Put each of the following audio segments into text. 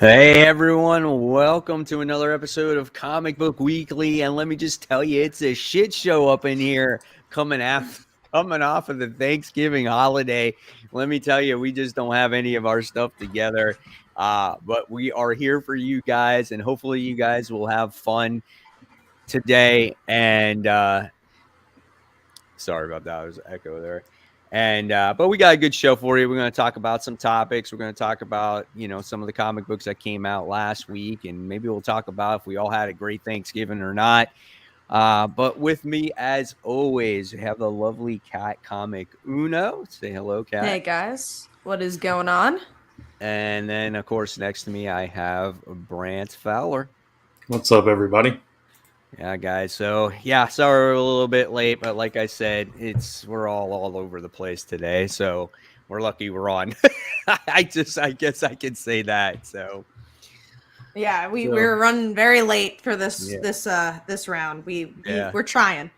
Hey everyone, welcome to another episode of Comic Book Weekly, and let me just tell you, it's a shit show up in here coming off of the Thanksgiving holiday. Let me tell you, we just don't have any of our stuff together, but we are here for you guys, and hopefully you guys will have fun today. And sorry about that, there's an echo there. And but we got a good show for you. We're going to talk about some topics. We're going to talk about, some of the comic books that came out last week, and maybe we'll talk about if we all had a great Thanksgiving or not. But with me, as always, we have the lovely Cat Comic Uno. Say hello, Cat. Hey guys, what is going on? And then, of course, next to me, I have Brant Fowler. What's up, everybody? Yeah, guys. So, sorry we're a little bit late, but like I said, we're all over the place today. So we're lucky we're on. I guess I can say that. So yeah, we're running very late for this round. We're trying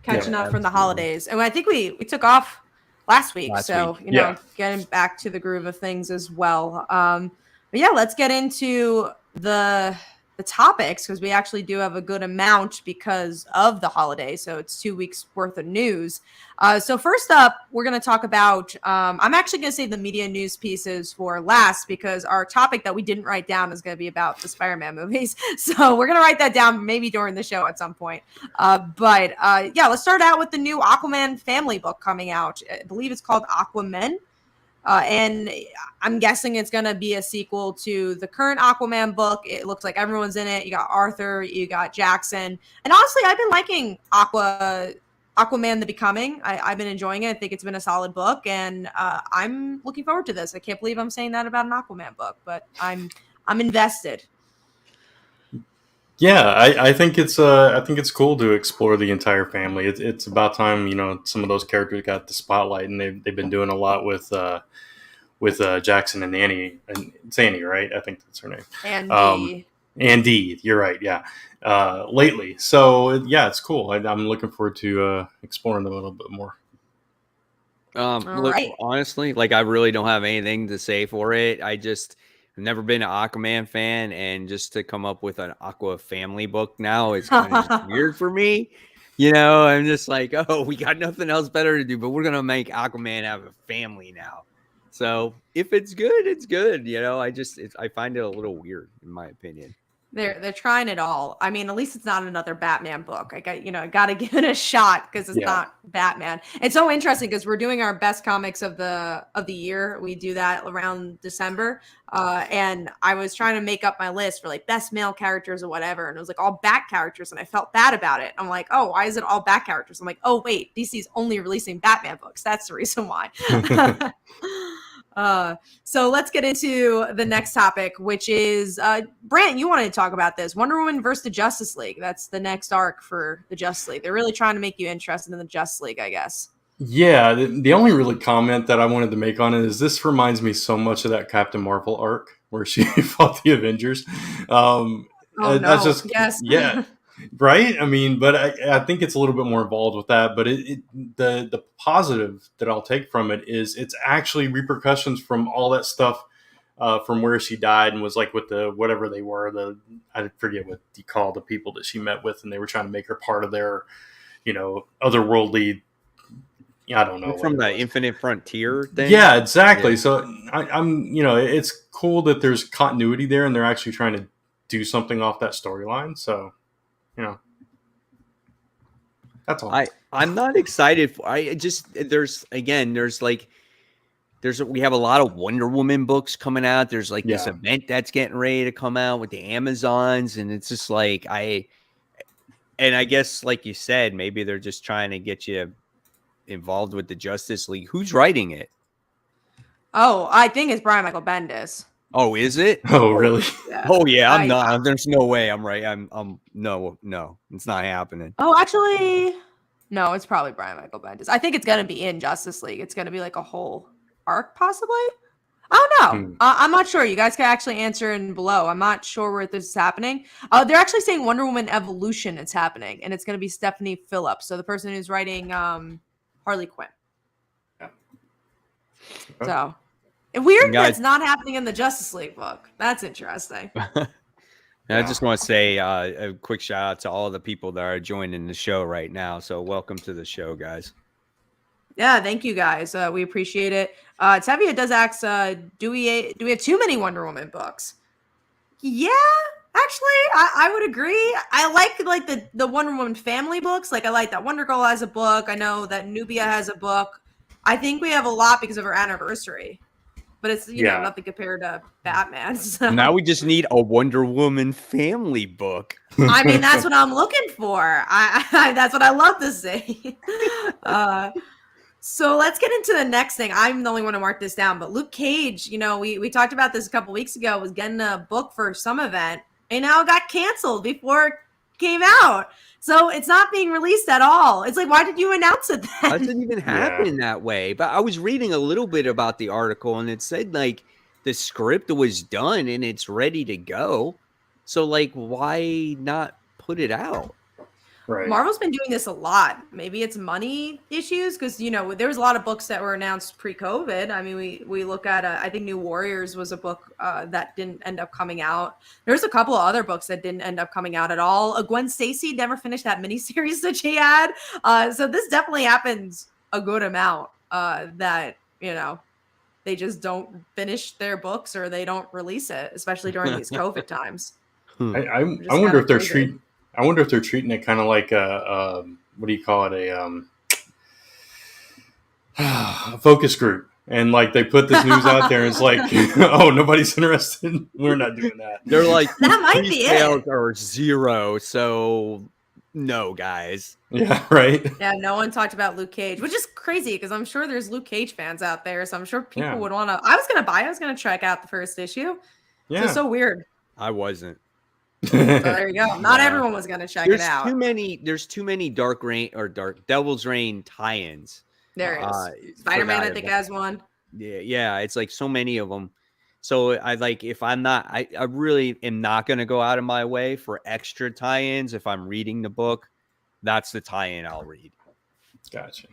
catching up from the holidays, and I think we took off last week. Getting back to the groove of things as well. But yeah, let's get into the topics, because we actually do have a good amount because of the holiday. So it's 2 weeks worth of news. So first up, we're going to talk about, I'm actually going to save the media news pieces for last, because our topic that we didn't write down is going to be about the Spider-Man movies. So we're going to write that down maybe during the show at some point. Let's start out with the new Aquaman family book coming out. I believe it's called Aquaman. And I'm guessing it's going to be a sequel to the current Aquaman book. It looks like everyone's in it. You got Arthur, you got Jackson. And honestly, I've been liking Aquaman The Becoming. I've been enjoying it. I think it's been a solid book, and I'm looking forward to this. I can't believe I'm saying that about an Aquaman book, but I'm invested. Yeah, I think it's cool to explore the entire family. It's about time, some of those characters got the spotlight, and they've been doing a lot with Jackson and Annie. And it's Annie, right? I think that's her name. Andy, you're right. Yeah. Lately, so yeah, it's cool. I'm looking forward to exploring them a little bit more. Honestly, I really don't have anything to say for it. I've never been an Aquaman fan, and just to come up with an Aqua family book now is kind of weird for me. I'm just like, oh, we got nothing else better to do, but we're going to make Aquaman have a family now. So if it's good, it's good. I find it a little weird, in my opinion. They're trying it all. I mean, at least it's not another Batman book. I got to give it a shot, because it's not Batman. It's so interesting because we're doing our best comics of the year. We do that around December. And I was trying to make up my list for best male characters or whatever. And it was all Bat characters. And I felt bad about it. I'm like, oh, why is it all Bat characters? I'm like, oh, wait, DC's only releasing Batman books. That's the reason why. So let's get into the next topic, which is Brant, you wanted to talk about this. Wonder Woman versus the Justice League. That's the next arc for the Justice League. They're really trying to make you interested in the Justice League, I guess. Yeah, the only really comment that I wanted to make on it is this reminds me so much of that Captain Marvel arc where she fought the Avengers. That's just yes. Yeah. Right. I mean, but I think it's a little bit more involved with that. But the positive that I'll take from it is it's actually repercussions from all that stuff from where she died and was with the whatever they were. I forget what you call the people that she met with, and they were trying to make her part of their, otherworldly. I don't know. From the Infinite Frontier thing. Yeah, exactly. Yeah. So I'm it's cool that there's continuity there, and they're actually trying to do something off that storyline. So. That's all. I'm not excited for. We have a lot of Wonder Woman books coming out. There's this event that's getting ready to come out with the Amazons, and it's just I guess like you said, maybe they're just trying to get you involved with the Justice League. Who's writing it? Oh, I think it's Brian Michael Bendis. Oh, is it? Oh, really? Yeah. Oh, yeah. I'm not. There's no way I'm right. No, it's not happening. Oh, actually, no, it's probably Brian Michael Bendis. I think it's going to be in Justice League. It's going to be a whole arc, possibly. I don't know. I'm not sure. You guys can actually answer in below. I'm not sure where this is happening. They're actually saying Wonder Woman Evolution is happening, and it's going to be Stephanie Phillips, so the person who's writing Harley Quinn. Yeah. So Weird that's not happening in the Justice League book. That's interesting. I just want to say a quick shout out to all the people that are joining the show right now. So welcome to the show, guys. Yeah, thank you guys. We appreciate it. Tevia does ask, do we have too many Wonder Woman books? Yeah, actually, I would agree. I like the Wonder Woman family books. Like I like that Wonder Girl has a book. I know that Nubia has a book. I think we have a lot because of her anniversary. But it's you know nothing compared to Batman. So. Now we just need a Wonder Woman family book. I mean, that's what I'm looking for. I that's what I love to see. So let's get into the next thing. I'm the only one to mark this down, but Luke Cage, you know, we talked about this a couple weeks ago, was getting a book for some event, and now it got canceled before it came out. So it's not being released at all. It's like, why did you announce it then? That didn't even happen that way. But I was reading a little bit about the article, and it said, like, the script was done and it's ready to go. So, like, why not put it out? Right. Marvel's been doing this a lot. Maybe it's money issues because, you know, there was a lot of books that were announced pre-COVID. I mean, we look at, I think New Warriors was a book that didn't end up coming out. There's a couple of other books that didn't end up coming out at all. Gwen Stacy never finished that miniseries that she had. So this definitely happens a good amount that, you know, they just don't finish their books or they don't release it, especially during these COVID times. I wonder if they're treating. I wonder if they're treating it kind of like a what do you call it, a focus group, and like they put this news out there, and it's like, oh, nobody's interested. We're not doing that. They're like, that might be sales are 0, so no, guys. Yeah, right. Yeah, no one talked about Luke Cage, which is crazy because I'm sure there's Luke Cage fans out there, so I'm sure people would want to. I was gonna check out the first issue. Yeah, so weird. I wasn't. So there you go. Not everyone was gonna check it out. There's too many Dark Devil's Reign tie-ins. There is. Spider-Man, I think, has one. Yeah. It's like so many of them. So I like if I'm not, I really am not gonna go out of my way for extra tie-ins. If I'm reading the book, that's the tie-in I'll read. Gotcha.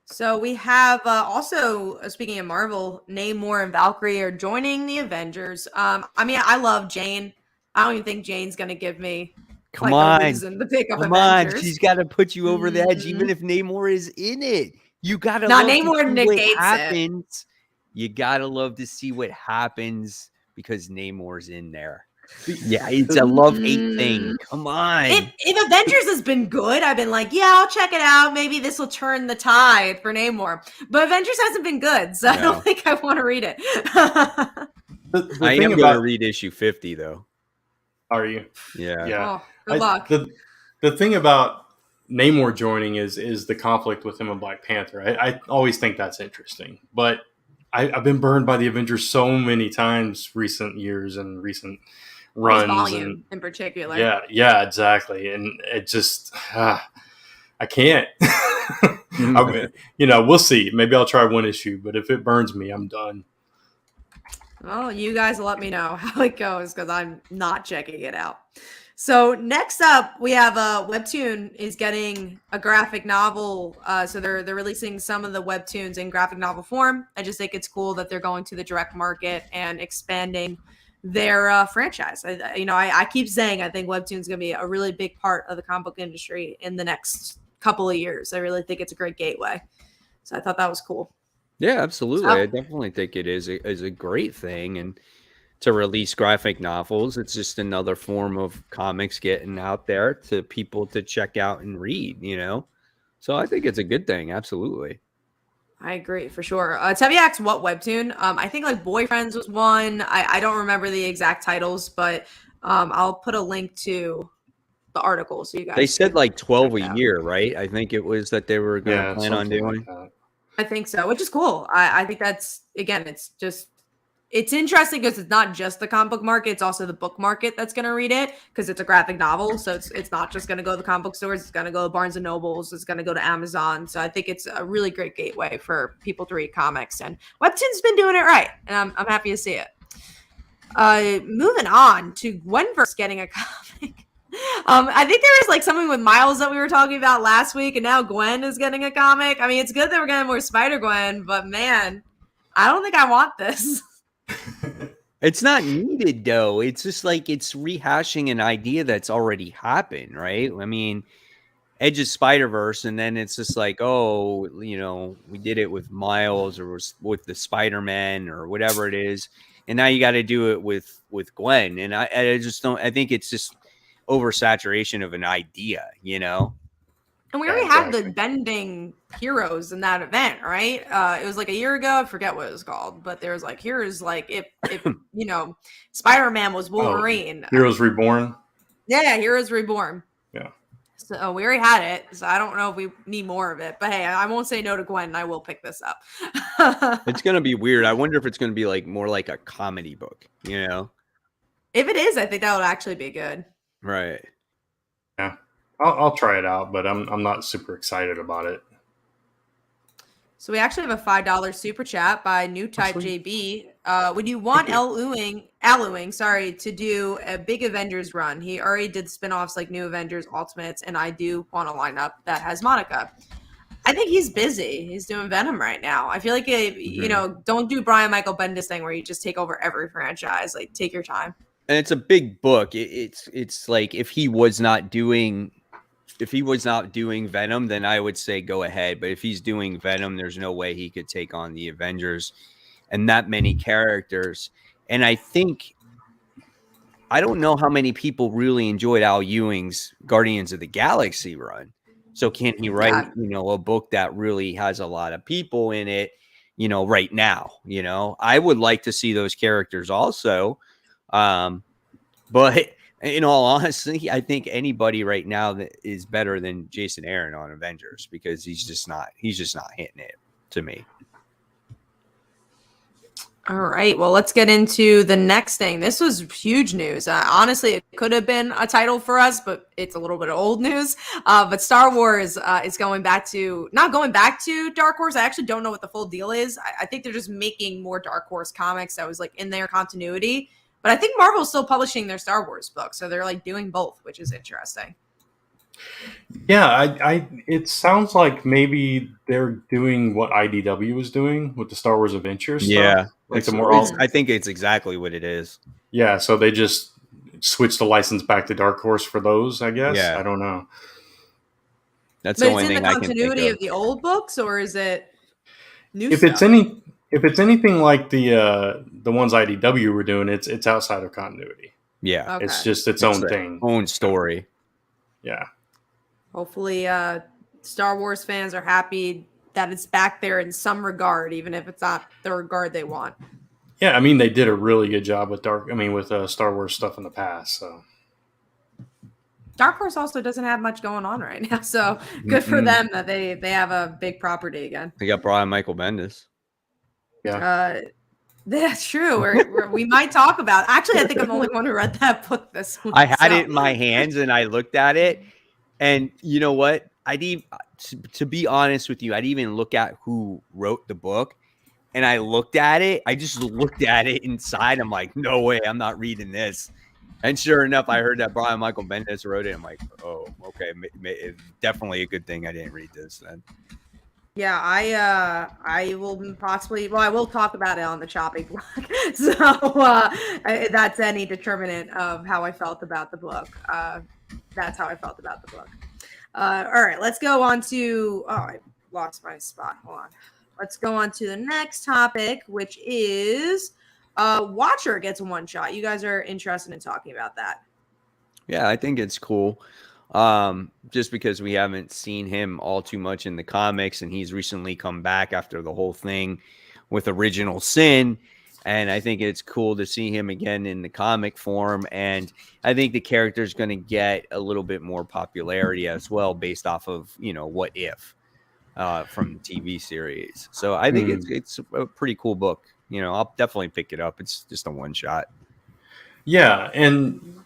So we have also, speaking of Marvel, Namor and Valkyrie are joining the Avengers. I mean, I love Jane. I don't even think Jane's going to give me a reason to pick up Avengers. She's got to put you over the edge, even if Namor is in it. You got to Namor negates it. You got to love to see what happens because Namor's in there. Yeah, it's a love-hate thing. Come on. If Avengers has been good, I've been like, yeah, I'll check it out. Maybe this will turn the tide for Namor. But Avengers hasn't been good, so I don't think I want to read it. I am going to read issue 50, though. Are you? Yeah. Oh, good luck. The thing about Namor joining is the conflict with him and Black Panther. I always think that's interesting. But I've been burned by the Avengers so many times recent years and recent runs. Volume in particular. Yeah, exactly. And it just, I can't. We'll see. Maybe I'll try one issue. But if it burns me, I'm done. Well, you guys let me know how it goes because I'm not checking it out. So next up, we have Webtoon is getting a graphic novel. So they're releasing some of the Webtoons in graphic novel form. I just think it's cool that they're going to the direct market and expanding their franchise. I keep saying I think Webtoon's going to be a really big part of the comic book industry in the next couple of years. I really think it's a great gateway. So I thought that was cool. Yeah, absolutely. I definitely think it is a great thing. And to release graphic novels, it's just another form of comics getting out there to people to check out and read, So I think it's a good thing. Absolutely. I agree for sure. Tevye asked what Webtoon. I think like Boyfriends was one. I don't remember the exact titles, but I'll put a link to the article so you guys. They said like 12 a year, right? I think it was that they were going to plan on doing. Like I think so, which is cool. I think that's, again, it's interesting because it's not just the comic book market, it's also the book market that's going to read it because it's a graphic novel. So it's not just going to go to the comic book stores, it's going to go to Barnes and Nobles, it's going to go to Amazon. So I think it's a really great gateway for people to read comics, and Webtoon's been doing it right, and I'm happy to see it. Moving on to Gwenverse getting a comic. I think there was like something with Miles that we were talking about last week, and now Gwen is getting a comic. I mean, it's good that we're getting more Spider-Gwen, but man, I don't think I want this. It's not needed though. It's just like it's rehashing an idea that's already happened, right? I mean, Edge of SpiderVerse, and then it's just like, oh, you know, we did it with Miles or with the SpiderMan or whatever it is, and now you got to do it with Gwen, and I just don't. I think it's just oversaturation of an idea, you know. And we already had the bending heroes in that event, right? It was like a year ago. I forget what it was called, but there was like heroes like if you know, Spider-Man was Wolverine. Heroes Reborn. Yeah, Heroes Reborn. Yeah. So we already had it. So I don't know if we need more of it. But hey, I won't say no to Gwen. And I will pick this up. It's gonna be weird. I wonder if it's gonna be like more like a comedy book, you know? If it is, I think that would actually be good. Right. Yeah. I'll try it out, but I'm not super excited about it. So we actually have a $5 super chat by New Type JB. Would you want Al Ewing, to do a big Avengers run? He already did spinoffs like New Avengers, Ultimates, and I do want a lineup that has Monica. I think he's busy. He's doing Venom right now. I feel like you know, don't do Brian Michael Bendis thing where you just take over every franchise. Like, take your time. And it's a big book. It's like if he was not doing Venom, then I would say go ahead. But if he's doing Venom, there's no way he could take on the Avengers and that many characters. And I don't know how many people really enjoyed Al Ewing's Guardians of the Galaxy run. So can he write, you know, a book that really has a lot of people in it, you know, right now? You know, I would like to see those characters also. But in all honesty, I think anybody right now that is better than Jason Aaron on Avengers, because he's just not hitting it to me. All right, well, let's get into the next thing. This was huge news. Honestly, it could have been a title for us, but it's a little bit of old news. But Star Wars is not going back to Dark Horse. I actually don't know what the full deal is. I think they're just making more Dark Horse comics that was like in their continuity. But I think Marvel's still publishing their Star Wars books, so they're like doing both, which is interesting. Yeah, it sounds like maybe they're doing what IDW was doing with the Star Wars Adventures stuff. Yeah, like I think it's exactly what it is. Yeah, so they just switched the license back to Dark Horse for those, I guess. Yeah. I don't know. That's the only thing I can think of. Is it the continuity of the old books, or is it new stuff? If it's anything like the ones IDW were doing, it's outside of continuity. Yeah, okay. It's just its own thing, own story. Yeah. Hopefully, Star Wars fans are happy that it's back there in some regard, even if it's not the regard they want. Yeah, I mean, they did a really good job with Star Wars stuff in the past. So Dark Horse also doesn't have much going on right now, so good for them that they have a big property again. They got Brian Michael Bendis. Yeah. That's true. We might talk about. Actually, I think I'm the only one who read that book this week. I had it in my hands and I looked at it, and you know what? To be honest with you, I'd even look at who wrote the book, and I looked at it. I just looked at it inside. I'm like, no way, I'm not reading this. And sure enough, I heard that Brian Michael Bendis wrote it. I'm like, oh, okay, definitely a good thing I didn't read this then. Yeah, I will possibly. Well, I will talk about it on the chopping block. So that's any determinant of how I felt about the book. That's how I felt about the book. All right, let's go on to. Oh, I lost my spot. Hold on. Let's go on to the next topic, which is Watcher gets a one shot. You guys are interested in talking about that? Yeah, I think it's cool. Just because we haven't seen him all too much in the comics, and he's recently come back after the whole thing with Original Sin. And I think it's cool to see him again in the comic form. And I think the character is going to get a little bit more popularity as well, based off of, you know, What If from the TV series. So I think it's a pretty cool book. You know, I'll definitely pick it up. It's just a one shot. Yeah. And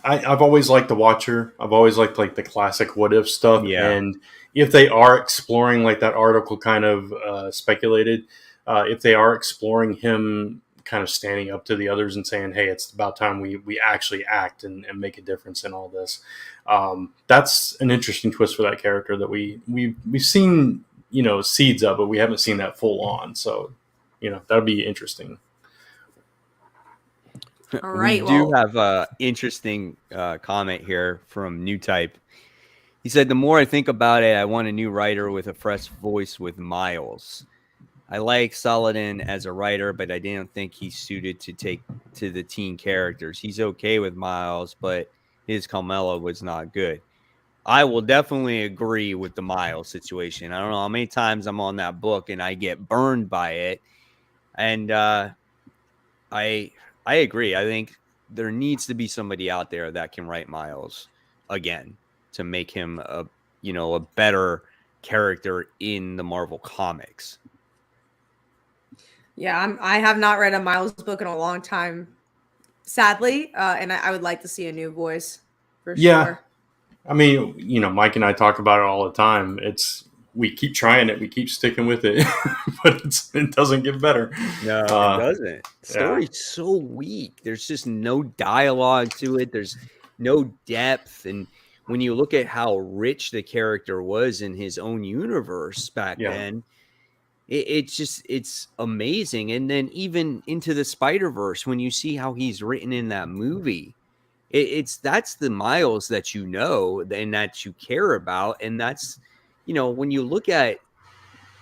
I've always liked the Watcher. I've always liked like the classic What If stuff. Yeah. And if they are exploring, like that article kind of speculated, if they are exploring him kind of standing up to the others and saying, hey, it's about time we actually act and make a difference in all this. That's an interesting twist for that character that we've seen, you know, seeds of, but we haven't seen that full on. So, that'd be interesting. All right. We do have a interesting comment here from New Type. He said, "The more I think about it, I want a new writer with a fresh voice with Miles. I like Saladin as a writer, but I didn't think he's suited to take to the teen characters. He's okay with Miles, but his Carmela was not good." I will definitely agree with the Miles situation. I don't know how many times I'm on that book and I get burned by it. And I agree. I think there needs to be somebody out there that can write Miles again to make him a better character in the Marvel comics. Yeah, I have not read a Miles book in a long time, sadly, and I would like to see a new voice for sure. I mean, Mike and I talk about it all the time. We keep trying it, we keep sticking with it, but it doesn't get better. No, it doesn't. The story's so weak. There's just no dialogue to it. There's no depth, and when you look at how rich the character was in his own universe back then. It's amazing. And then even into the SpiderVerse, when you see how he's written in that movie, that's the Miles that and that you care about. And that's, when you look at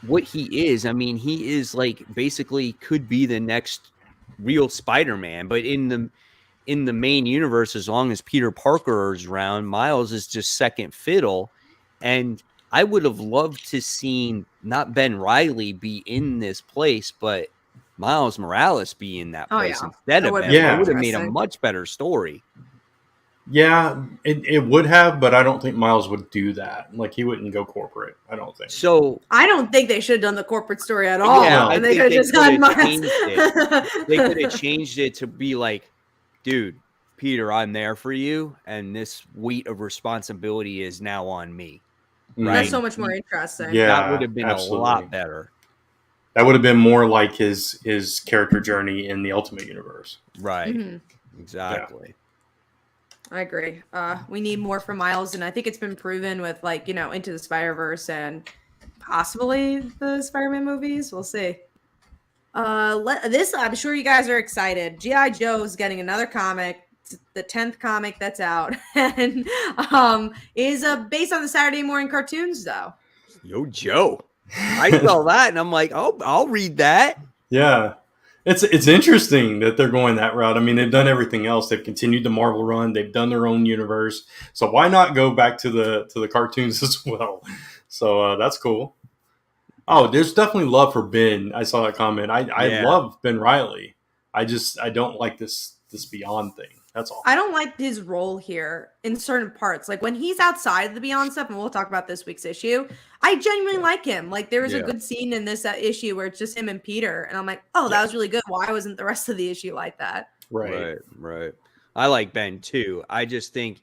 what he is, I mean, he is like basically could be the next real Spider-Man, but in the main universe, as long as Peter Parker is around, Miles is just second fiddle. And I would have loved to seen not Ben Reilly be in this place, but Miles Morales be in that place instead of Ben. It would have made a much better story. Yeah, it would have, but I don't think Miles would do that. Like, he wouldn't go corporate. I don't think. So I don't think they should have done the corporate story at all. Yeah, and they could have just had Miles. They could have changed it to be like, dude, Peter, I'm there for you, and this weight of responsibility is now on me. Right? That's so much more interesting. Yeah, that would have been a lot better. That would have been more like his character journey in the Ultimate Universe. Right. Mm-hmm. Exactly. Yeah. I agree. We need more from Miles, and I think it's been proven with Into the Spider-Verse and possibly the Spider-Man movies. We'll see. I'm sure you guys are excited. G.I. Joe's getting another comic. The 10th comic that's out, and is based on the Saturday morning cartoons, though. Yo, Joe, I saw that, and I'm like, oh, I'll read that. Yeah, it's interesting that they're going that route. I mean, they've done everything else. They've continued the Marvel run. They've done their own universe. So why not go back to the cartoons as well? So that's cool. Oh, there's definitely love for Ben. I saw that comment. I love Ben Reilly. I don't like this Beyond thing. That's all. I don't like his role here in certain parts. Like when he's outside the Beyond stuff, and we'll talk about this week's issue, I genuinely like him. Like there was a good scene in this issue where it's just him and Peter, and I'm like, oh, that was really good. Why wasn't the rest of the issue like that? Right. I like Ben too. I just think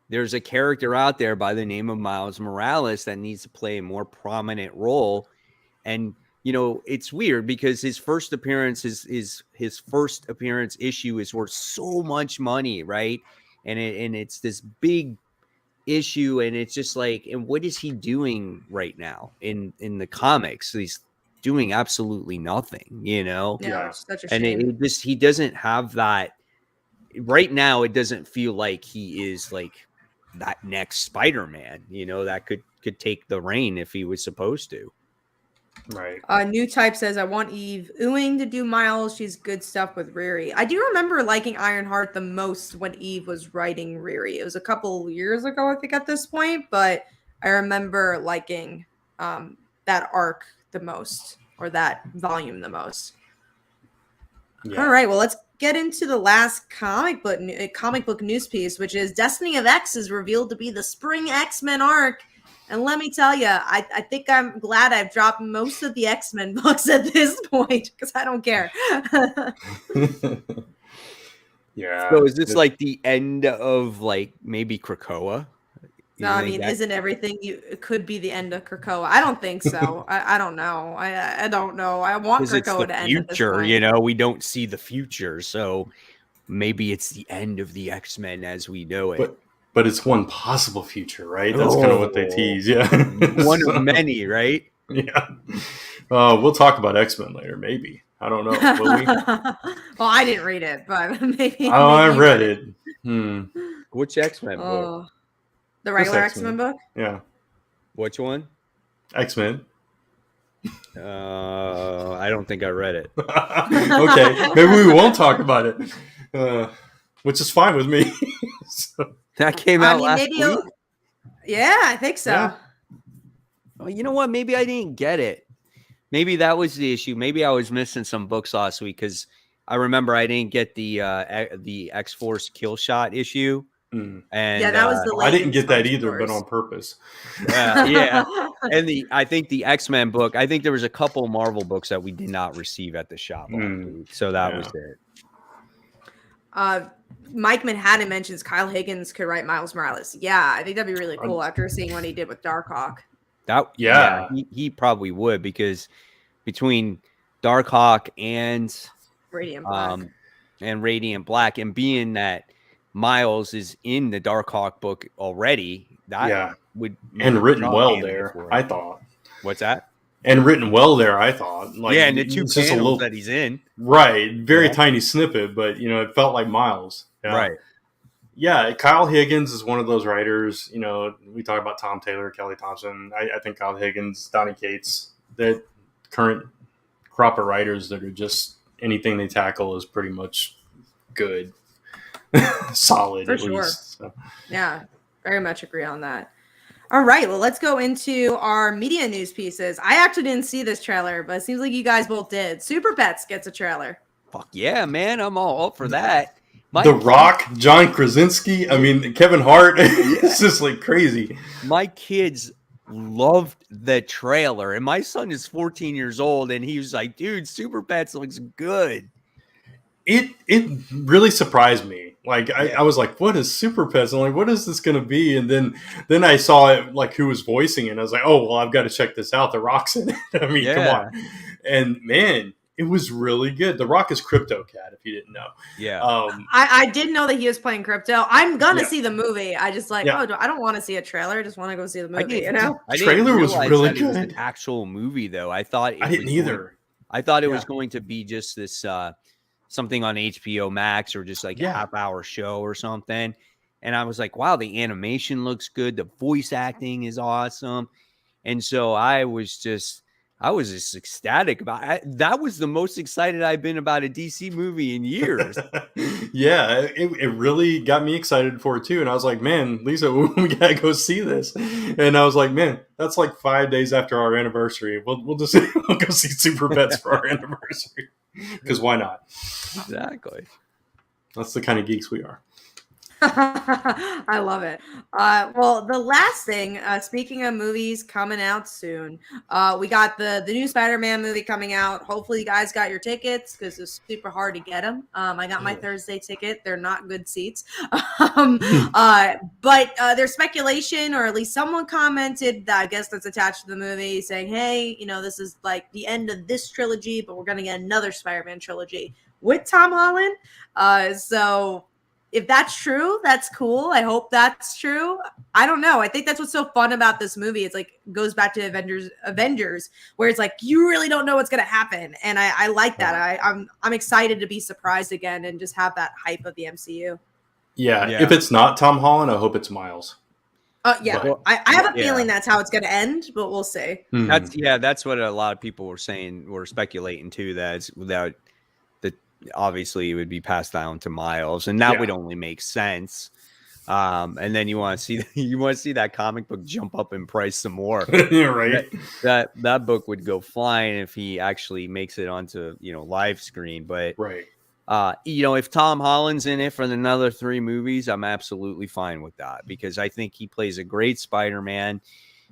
there's a character out there by the name of Miles Morales that needs to play a more prominent role. And it's weird because his first appearance his first appearance issue is worth so much money, right? And it's this big issue, and it's just like, and what is he doing right now in the comics? He's doing absolutely nothing, Yeah, such a shame. And he doesn't have that right now. It doesn't feel like he is like that next Spider-Man, that could take the reign if he was supposed to. Right. New Type says, I want Eve Ewing to do Miles. She's good stuff with Riri. I do remember liking Ironheart the most when Eve was writing Riri. It was a couple years ago, I think, at this point, but I remember liking that arc the most, or that volume the most. Yeah. All right, well, let's get into the last comic book news piece, which is Destiny of X is revealed to be the spring X-Men arc. And let me tell you, I think I'm glad I've dropped most of the X-Men books at this point because I don't care. Yeah. So is this like the end of like maybe Krakoa? No, I mean, isn't everything it could be the end of Krakoa? I don't think so. I don't know. I don't know. I want Krakoa to end. Future, we don't see the future, so maybe it's the end of the X-Men as we know it. But it's one possible future, right? That's kind of what they tease, one of many, right? Yeah. We'll talk about X-Men later, maybe. I don't know. Will we? Well, I didn't read it, but maybe. Oh, I read it. Which X-Men book? The regular X-Men book? Yeah. Which one? X-Men. I don't think I read it. Okay, maybe we won't talk about it, which is fine with me. So. That came out last week? Yeah, I think so. Yeah. Well, you know what? Maybe I didn't get it. Maybe that was the issue. Maybe I was missing some books last week because I remember I didn't get the X-Force Kill Shot issue. And yeah, that was the. I didn't get that either, but on purpose. Yeah, and I think the X-Men book. I think there was a couple Marvel books that we did not receive at the shop last week, so that was it. Mike Manhattan mentions Kyle Higgins could write Miles Morales. Yeah, I think that'd be really cool after seeing what he did with Darkhawk. He probably would, because between Darkhawk and Radiant Black, and being that Miles is in the Darkhawk book already, that would written well there. I thought. What's that? And written well there, I thought. And the two panels that he's in. Right. Very tiny snippet, but, it felt like Miles. Yeah. Right. Yeah, Kyle Higgins is one of those writers. We talk about Tom Taylor, Kelly Thompson. I think Kyle Higgins, Donny Cates, the current crop of writers that are just anything they tackle is pretty much good. Solid. For sure. Least, so. Yeah, very much agree on that. All right, well, let's go into our media news pieces. I actually didn't see this trailer, but it seems like you guys both did. Super Pets gets a trailer. Fuck yeah, man. I'm all up for that. The Rock, John Krasinski, Kevin Hart. It's just like crazy. My kids loved the trailer, and my son is 14 years old, and he was like, dude, Super Pets looks good. It really surprised me. I was like, what is Super Pets? I'm like, what is this going to be? And then I saw it, who was voicing it. And I was like, oh, well, I've got to check this out. The Rock's in it. Come on. And man, it was really good. The Rock is Crypto Cat, if you didn't know. Yeah. I did know that he was playing Crypto. I'm going to see the movie. I just I don't want to see a trailer. I just want to go see the movie, The trailer was really good. It was an actual movie, though. I didn't either. I thought it was going to be just this something on HBO Max or just a half-hour show or something. And I was like, wow, the animation looks good. The voice acting is awesome. And so I was just ecstatic about it. That was the most excited I've been about a DC movie in years. Yeah, it really got me excited for it too. And I was like, man, Lisa, we gotta go see this. And I was like, man, that's 5 days after our anniversary. We'll go see Super Pets for our anniversary. Because why not? Exactly. That's the kind of geeks we are. I love it. Well, the last thing, speaking of movies coming out soon, we got the new Spider-Man movie coming out. Hopefully you guys got your tickets because it's super hard to get them. I got my Thursday ticket. They're not good seats. But there's speculation, or at least someone commented that I guess that's attached to the movie saying, hey, this is the end of this trilogy, but we're going to get another Spider-Man trilogy with Tom Holland. So if that's true, that's cool. I hope that's true. I don't know. I think that's what's so fun about this movie. It's goes back to Avengers, where it's you really don't know what's going to happen. And I like that. I'm excited to be surprised again and just have that hype of the MCU. Yeah. If it's not Tom Holland, I hope it's Miles. But, I have a feeling that's how it's going to end, but we'll see. That's what a lot of people were saying, were speculating too, that it's without obviously it would be passed down to Miles, and that would only make sense. And then you want to see that comic book jump up in price some more. Right. That book would go flying if he actually makes it onto live screen. But if Tom Holland's in it for another 3 movies, I'm absolutely fine with that, because I think he plays a great Spider-Man.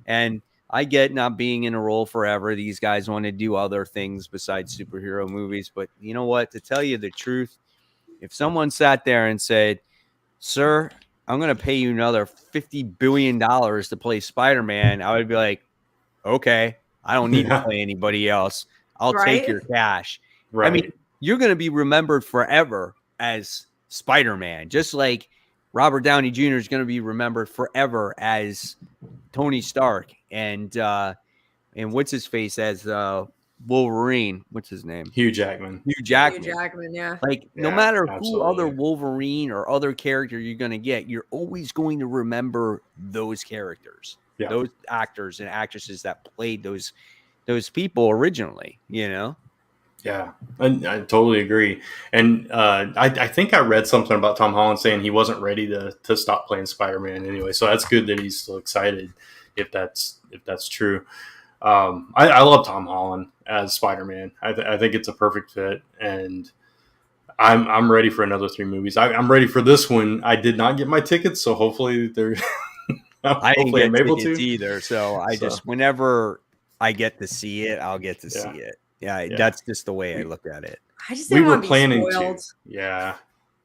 And I get not being in a role forever. These guys want to do other things besides superhero movies. But you know what? To tell you the truth, if someone sat there and said, sir, I'm going to pay you another $50 billion to play Spider-Man, I would be like, okay, I don't need to play anybody else. I'll take your cash. Right. You're going to be remembered forever as Spider-Man, just like Robert Downey Jr. is going to be remembered forever as Tony Stark, and what's his face as Wolverine, what's his name? Hugh Jackman. Hugh Jackman, yeah. Like, no matter who other Wolverine or other character you're going to get, you're always going to remember those characters, those actors and actresses that played those people originally, you know? Yeah, I totally agree. And I think I read something about Tom Holland saying he wasn't ready to stop playing Spider-Man anyway. So that's good that he's still excited if that's true. I love Tom Holland as Spider-Man. I think it's a perfect fit, and I'm ready for another 3 movies. I'm ready for this one. I did not get my tickets, so hopefully they're. I didn't get tickets either, so just whenever I get to see it, I'll get to see it. Yeah, that's just the way I look at it. I just didn't want to be spoiled. Yeah,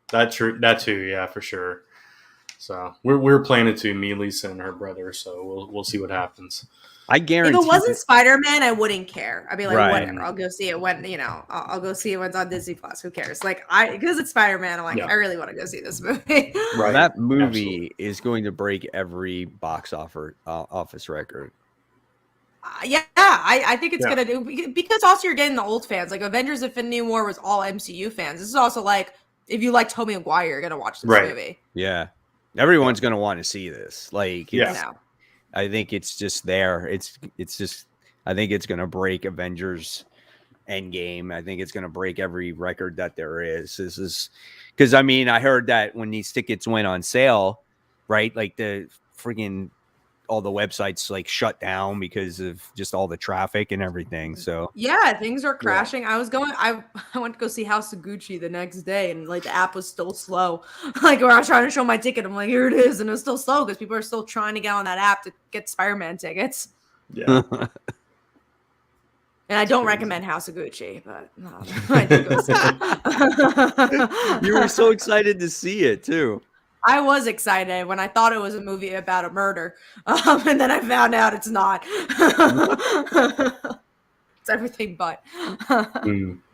that too. Yeah, for sure. So we're planning to meet Lisa and her brother. So we'll see what happens. I guarantee. If it wasn't Spider-Man, I wouldn't care. I'd be like, whatever. I'll go see it when I'll go see it when it's on Disney Plus. Who cares? Like because it's Spider-Man. I'm like, I really want to go see this movie. Right. That movie is going to break every box office record. I think it's gonna do, because also you're getting the old fans. Like Avengers: Infinity War was all MCU fans. This is also like, if you like Tobey Maguire, you're gonna watch this movie. Yeah, everyone's gonna want to see this. Like, I think it's just there. It's just, I think it's gonna break Avengers Endgame. I think it's gonna break every record that there is. This is because I mean, I heard that when these tickets went on sale, right? Like the freaking all the websites like shut down because of just all the traffic and everything. So things are crashing. I went to go see House of Gucci the next day, and like the app was still slow. Like where I was trying to show my ticket, I'm like, here it is, and it was still slow because people are still trying to get on that app to get Spider-Man tickets. Yeah. And I don't recommend House of Gucci, but I did go see it. You were so excited to see it too. I was excited when I thought it was a movie about a murder, and then I found out it's not. It's everything but.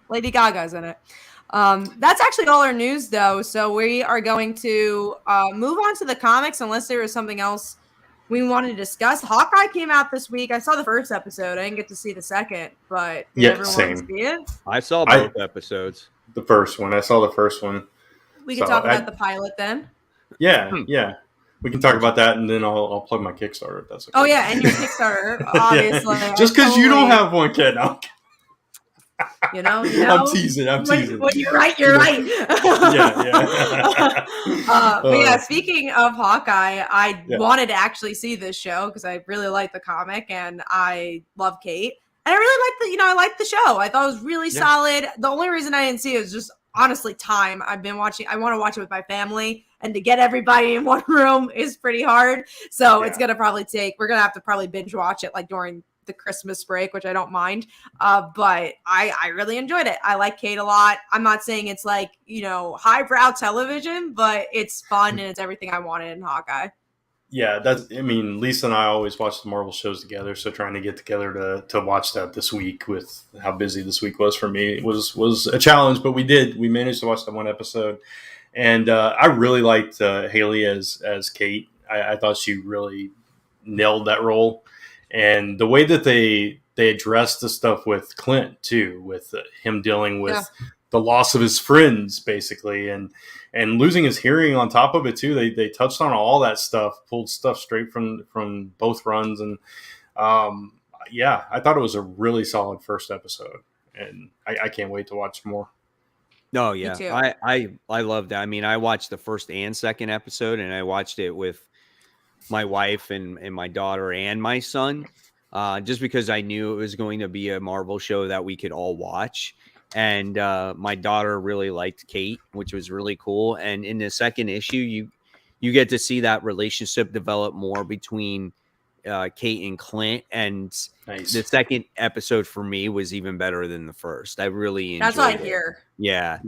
Lady Gaga's in it. That's actually all our news, though. So we are going to move on to the comics, unless there was something else we wanted to discuss. Hawkeye came out this week. I saw the first episode. I didn't get to see the second, but did everyone see it? I saw both episodes. The first one. I saw the first one. We can talk about the pilot then. Yeah. We can talk about that, and then I'll plug my Kickstarter if that's okay. Oh, yeah, and your Kickstarter, obviously. Just because you don't have one, Ken. You know? I'm teasing. When you're right, you're right. But yeah, speaking of Hawkeye, I wanted to actually see this show because I really like the comic, and I love Kate. And I really liked the show. I thought it was really solid. The only reason I didn't see it was just, honestly, time. I want to watch it with my family, and to get everybody in one room is pretty hard. So it's going to probably we're going to have to probably binge watch it like during the Christmas break, which I don't mind. But I really enjoyed it. I like Kate a lot. I'm not saying it's like, highbrow television, but it's fun and it's everything I wanted in Hawkeye. Yeah, Lisa and I always watch the Marvel shows together, so trying to get together to watch that this week with how busy this week was for me was a challenge, but we managed to watch that one episode. And I really liked Haley as Kate. I thought she really nailed that role. And the way that they addressed the stuff with Clint too, with him dealing with the loss of his friends, basically, and losing his hearing on top of it too. They touched on all that stuff, pulled stuff straight from both runs, and I thought it was a really solid first episode, and I can't wait to watch more. No, yeah, I love that. I mean, I watched the first and second episode, and I watched it with my wife and my daughter and my son, just because I knew it was going to be a Marvel show that we could all watch. And my daughter really liked Kate, which was really cool. And in the second issue, you get to see that relationship develop more between Kate and Clint. And the second episode for me was even better than the first. I really enjoyed it. That's what I hear. Yeah.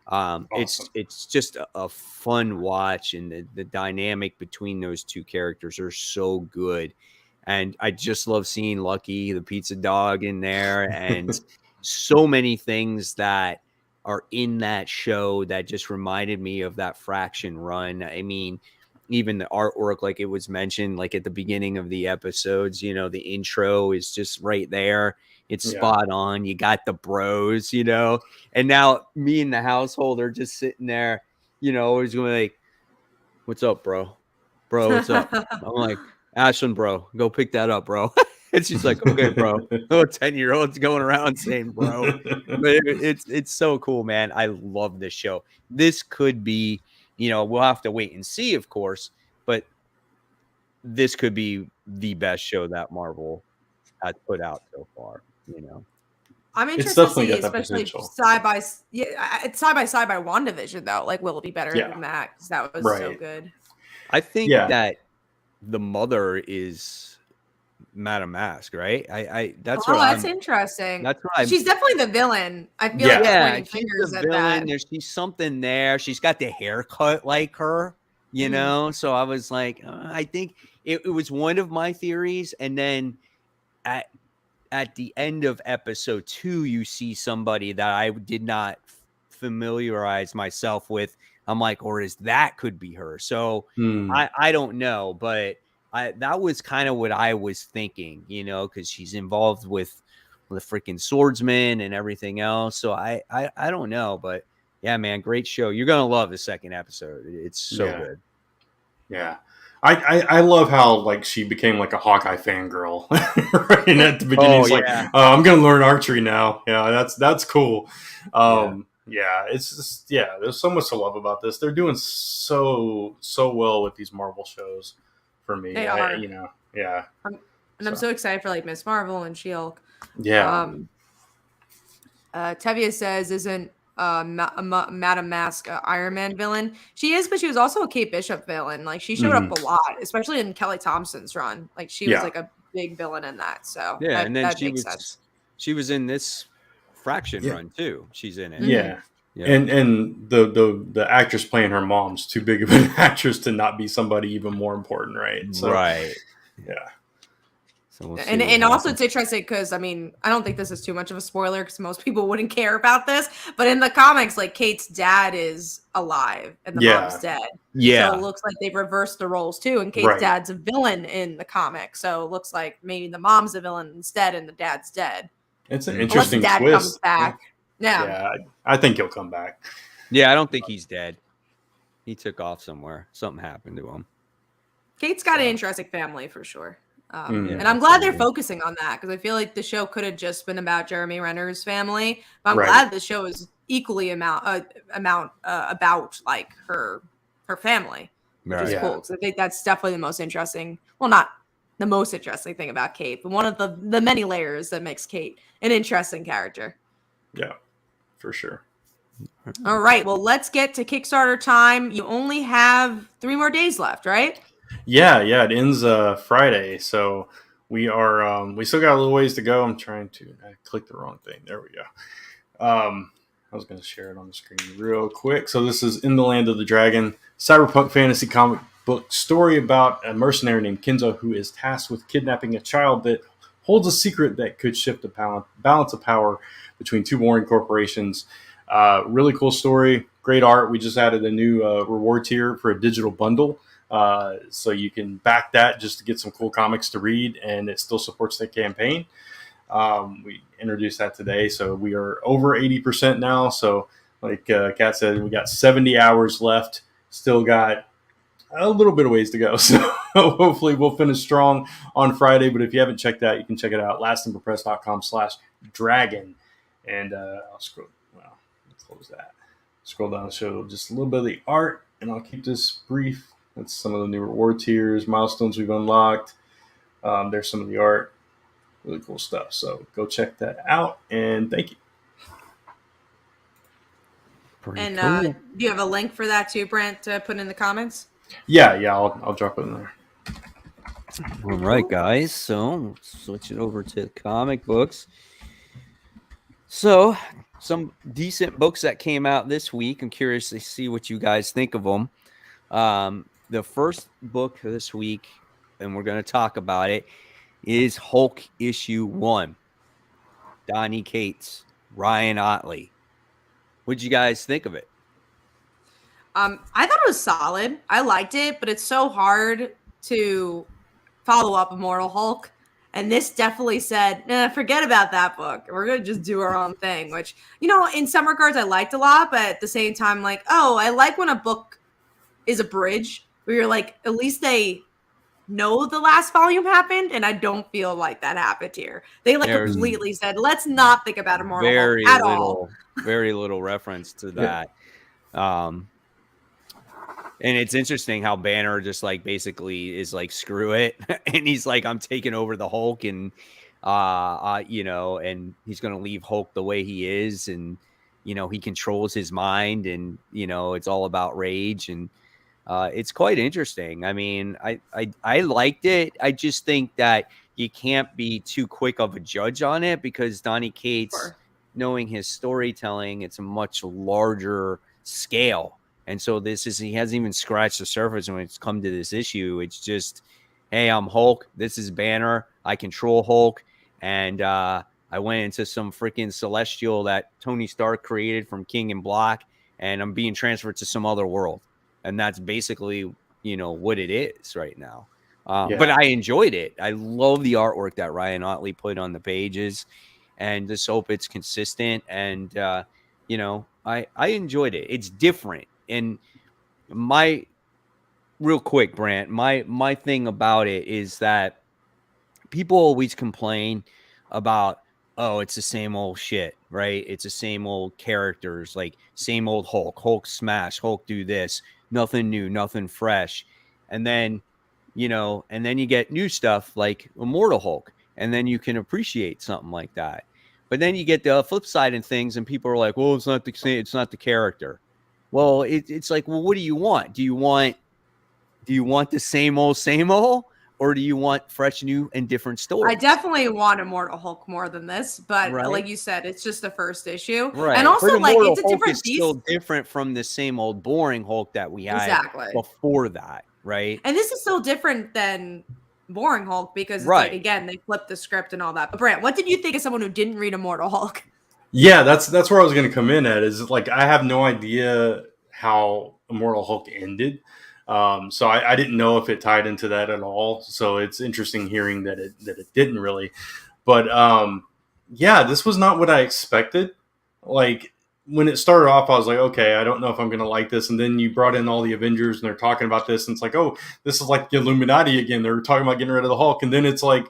Awesome. It's just a fun watch, and the dynamic between those two characters are so good. And I just love seeing Lucky, the pizza dog, in there, and so many things that are in that show that just reminded me of that Fraction run. I mean, even the artwork, like it was mentioned, like at the beginning of the episodes, you know, the intro is just right there. It's spot on. You got the bros, you know, and now me and the household are just sitting there, you know, always going like, what's up, bro? Bro, what's up? I'm like, Ashlyn, bro, go pick that up, bro. And she's like, okay, bro. 10-year-olds going around saying, bro. But it's so cool, man. I love this show. This could be, you know, we'll have to wait and see, of course, but this could be the best show that Marvel has put out so far, you know. I'm interested to see, especially side by side by WandaVision, though. Like, will it be better than that? Because that was so good. I think that the mother is Madam Mask, right? That's interesting. That's what she's definitely the villain. I feel like pointing fingers at that. She's something there. She's got the haircut like her, you know. So I was like, I think it was one of my theories, and then at the end of episode 2, you see somebody that I did not familiarize myself with. I'm like, or is that could be her? So I don't know, but that was kind of what I was thinking, you know, because she's involved with the freaking swordsman and everything else. So I don't know, but yeah, man, great show. You're gonna love the second episode. It's so good. Yeah. I love how like she became like a Hawkeye fangirl right at the beginning. Like, I'm gonna learn archery now. Yeah, that's cool. Yeah, it's just there's so much to love about this. They're doing so well with these Marvel shows for me. They are. I'm so excited for like Miss Marvel and She-Hulk. Yeah. Tevia says, isn't Madam Mask Iron Man villain? She is, but she was also a Kate Bishop villain. Like she showed up a lot, especially in Kelly Thompson's run. Like she was like a big villain in that. So and then sense. She was in this Fraction run too. She's in it. Yeah. And the actress playing her mom's too big of an actress to not be somebody even more important, right? So, right. Yeah. So we'll and also it's interesting because I mean I don't think this is too much of a spoiler because most people wouldn't care about this, but in the comics like Kate's dad is alive and the mom's dead. Yeah. So it looks like they've reversed the roles too, and Kate's dad's a villain in the comic. So it looks like maybe the mom's a villain instead and the dad's dead. It's an interesting dad twist. Comes back. Yeah, I think he'll come back. Yeah, I don't think he's dead. He took off somewhere. Something happened to him. Kate's got an interesting family for sure. And I'm glad they're focusing on that because I feel like the show could have just been about Jeremy Renner's family. But I'm glad the show is equally about like her family, which is cool. Because I think that's definitely the most interesting. Well, not the most interesting thing about Kate, but one of the many layers that makes Kate an interesting character. Yeah, for sure. All right. Well, let's get to Kickstarter time. You only have 3 more days left, right? Yeah. It ends Friday, so we are we still got a little ways to go. I clicked the wrong thing. There we go. I was going to share it on the screen real quick. So this is In the Land of the Dragon, cyberpunk fantasy comic book story about a mercenary named Kenzo who is tasked with kidnapping a child that holds a secret that could shift the balance of power between 2 warring corporations. Really cool story, great art. We just added a new reward tier for a digital bundle. So you can back that just to get some cool comics to read, and it still supports the campaign. We introduced that today, so we are over 80% now. So like Kat said, we got 70 hours left, still got a little bit of ways to go. So hopefully we'll finish strong on Friday. But if you haven't checked that, you can check it out, lastimberpress.com/dragon. And I'll close that. Scroll down and show just a little bit of the art, and I'll keep this brief. That's some of the new reward tiers, milestones we've unlocked. There's some of the art. Really cool stuff. So go check that out, and thank you. And do you have a link for that too, Brent, to put in the comments? Yeah, I'll drop it in there. All right, guys. So switch it over to comic books. So some decent books that came out this week. I'm curious to see what you guys think of them. The first book this week, and we're going to talk about it, is Hulk issue 1. Donny Cates, Ryan Otley. What'd you guys think of it? I thought it it was solid. I liked it, but it's so hard to follow up Immortal Hulk. And this definitely said, nah, forget about that book. We're going to just do our own thing, which, in some regards I liked a lot, but at the same time, like, I like when a book is a bridge where you're like, at least they know the last volume happened, and I don't feel like that happened here. They completely said, let's not think about Immortal Hulk at all. Very little reference to that. And it's interesting how Banner just basically is screw it. And he's like, I'm taking over the Hulk, and, and he's going to leave Hulk the way he is. And, he controls his mind, and, it's all about rage. And it's quite interesting. I mean, I liked it. I just think that you can't be too quick of a judge on it because Donny Cates, knowing his storytelling, it's a much larger scale. And so he hasn't even scratched the surface when it's come to this issue. It's just, hey, I'm Hulk. This is Banner. I control Hulk. And I went into some freaking celestial that Tony Stark created from King and Block, and I'm being transferred to some other world. And that's basically, what it is right now. But I enjoyed it. I love the artwork that Ryan Otley put on the pages, and just hope it's consistent. And, I enjoyed it. It's different. And real quick, Brant, my thing about it is that people always complain about, it's the same old shit, right? It's the same old characters, like same old Hulk smash, Hulk do this, nothing new, nothing fresh. And then, and then you get new stuff like Immortal Hulk, and then you can appreciate something like that. But then you get the flip side of things, and people are like, well, it's not the same, it's not the character. Well, it's like, well, what do you want? Do you want the same old, or do you want fresh, new, and different stories? I definitely want Immortal Hulk more than this, but like you said, it's just the first issue, right? And also, it's a Hulk different is beast. Still different from the same old boring Hulk that we had before that, right? And this is still different than boring Hulk because it's again, they flipped the script and all that. But Brant, what did you think of someone who didn't read Immortal Hulk? Yeah, that's where I was going to come in at. Is like I have no idea how Immortal Hulk ended, so I didn't know if it tied into that at all. So it's interesting hearing that it didn't really. But this was not what I expected. Like when it started off, I was like, okay, I don't know if I'm going to like this. And then you brought in all the Avengers, and they're talking about this, and it's like, oh, this is like the Illuminati again. They're talking about getting rid of the Hulk, and then it's like,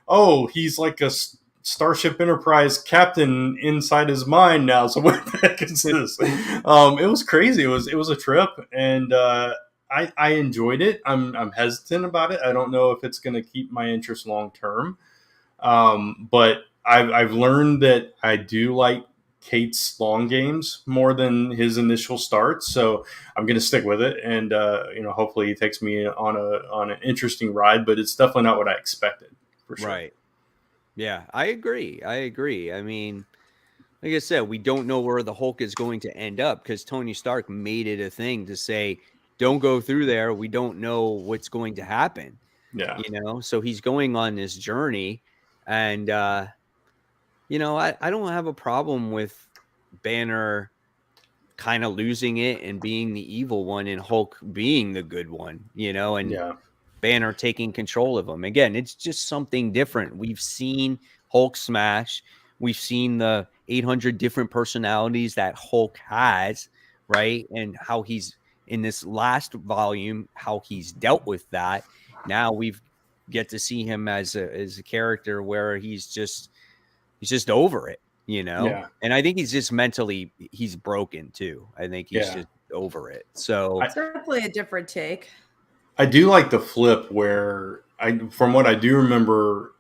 oh, he's like a Starship Enterprise captain inside his mind now. So what the heck is this? It was crazy. It was a trip, and I enjoyed it. I'm hesitant about it. I don't know if it's going to keep my interest long term. But I've learned that I do like Cates' long games more than his initial starts. So I'm going to stick with it, and hopefully he takes me on an interesting ride. But it's definitely not what I expected, for sure. Right. Yeah, I agree. I mean, like I said, we don't know where the Hulk is going to end up because Tony Stark made it a thing to say, don't go through there. We don't know what's going to happen. Yeah. So he's going on this journey, and, I don't have a problem with Banner kind of losing it and being the evil one and Hulk being the good one, and Banner taking control of him. Again, it's just something different. We've seen Hulk smash. We've seen the 800 different personalities that Hulk has, right? And how he's in this last volume, how he's dealt with that. Now we've get to see him as a character where he's just over it, Yeah. And I think he's just mentally, he's broken too. I think he's just over it. So it's definitely a different take. I do like the flip where from what I do remember,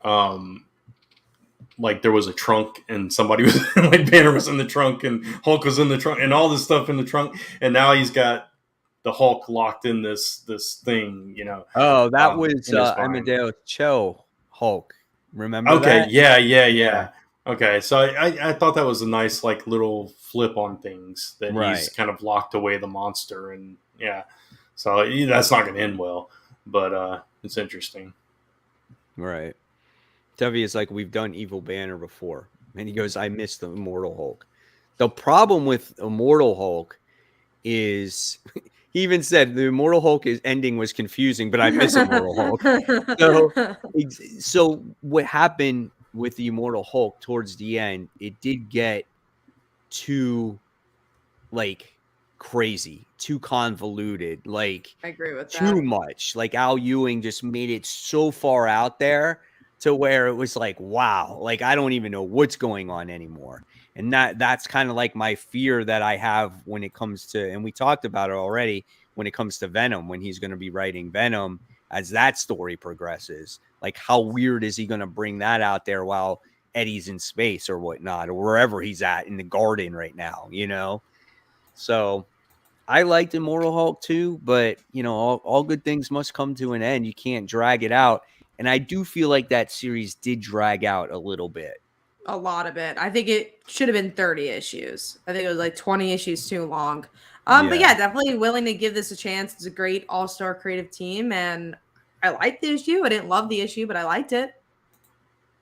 like there was a trunk and somebody was like Banner was in the trunk and Hulk was in the trunk and all this stuff in the trunk. And now he's got the Hulk locked in this thing, Oh, that was Amadeus Cho Hulk. Remember that? Okay. Yeah. Okay. So I thought that was a nice, like little flip on things that he's kind of locked away the monster. And so that's not going to end well, but it's interesting. Right. Tevi is like, we've done Evil Banner before. And he goes, I missed the Immortal Hulk. The problem with Immortal Hulk is he even said the Immortal Hulk ending was confusing, but I miss Immortal Hulk. So what happened with the Immortal Hulk towards the end, it did get too like crazy, too convoluted, like I agree with that. Too much. Like Al Ewing just made it so far out there to where it was like, wow, like I don't even know what's going on anymore. And that's kind of like my fear that I have when it comes to, and we talked about it already, when it comes to Venom, when he's going to be writing Venom as that story progresses. Like how weird is he going to bring that out there while Eddie's in space or whatnot, or wherever he's at in the garden right now, you know? So I liked Immortal Hulk too, but you know, all good things must come to an end. You can't drag it out. And I do feel like that series did drag out a little bit. A lot of it. I think it should have been 30 issues. I think it was like 20 issues too long. But yeah, definitely willing to give this a chance. It's a great all-star creative team, and I liked the issue. I didn't love the issue, but I liked it.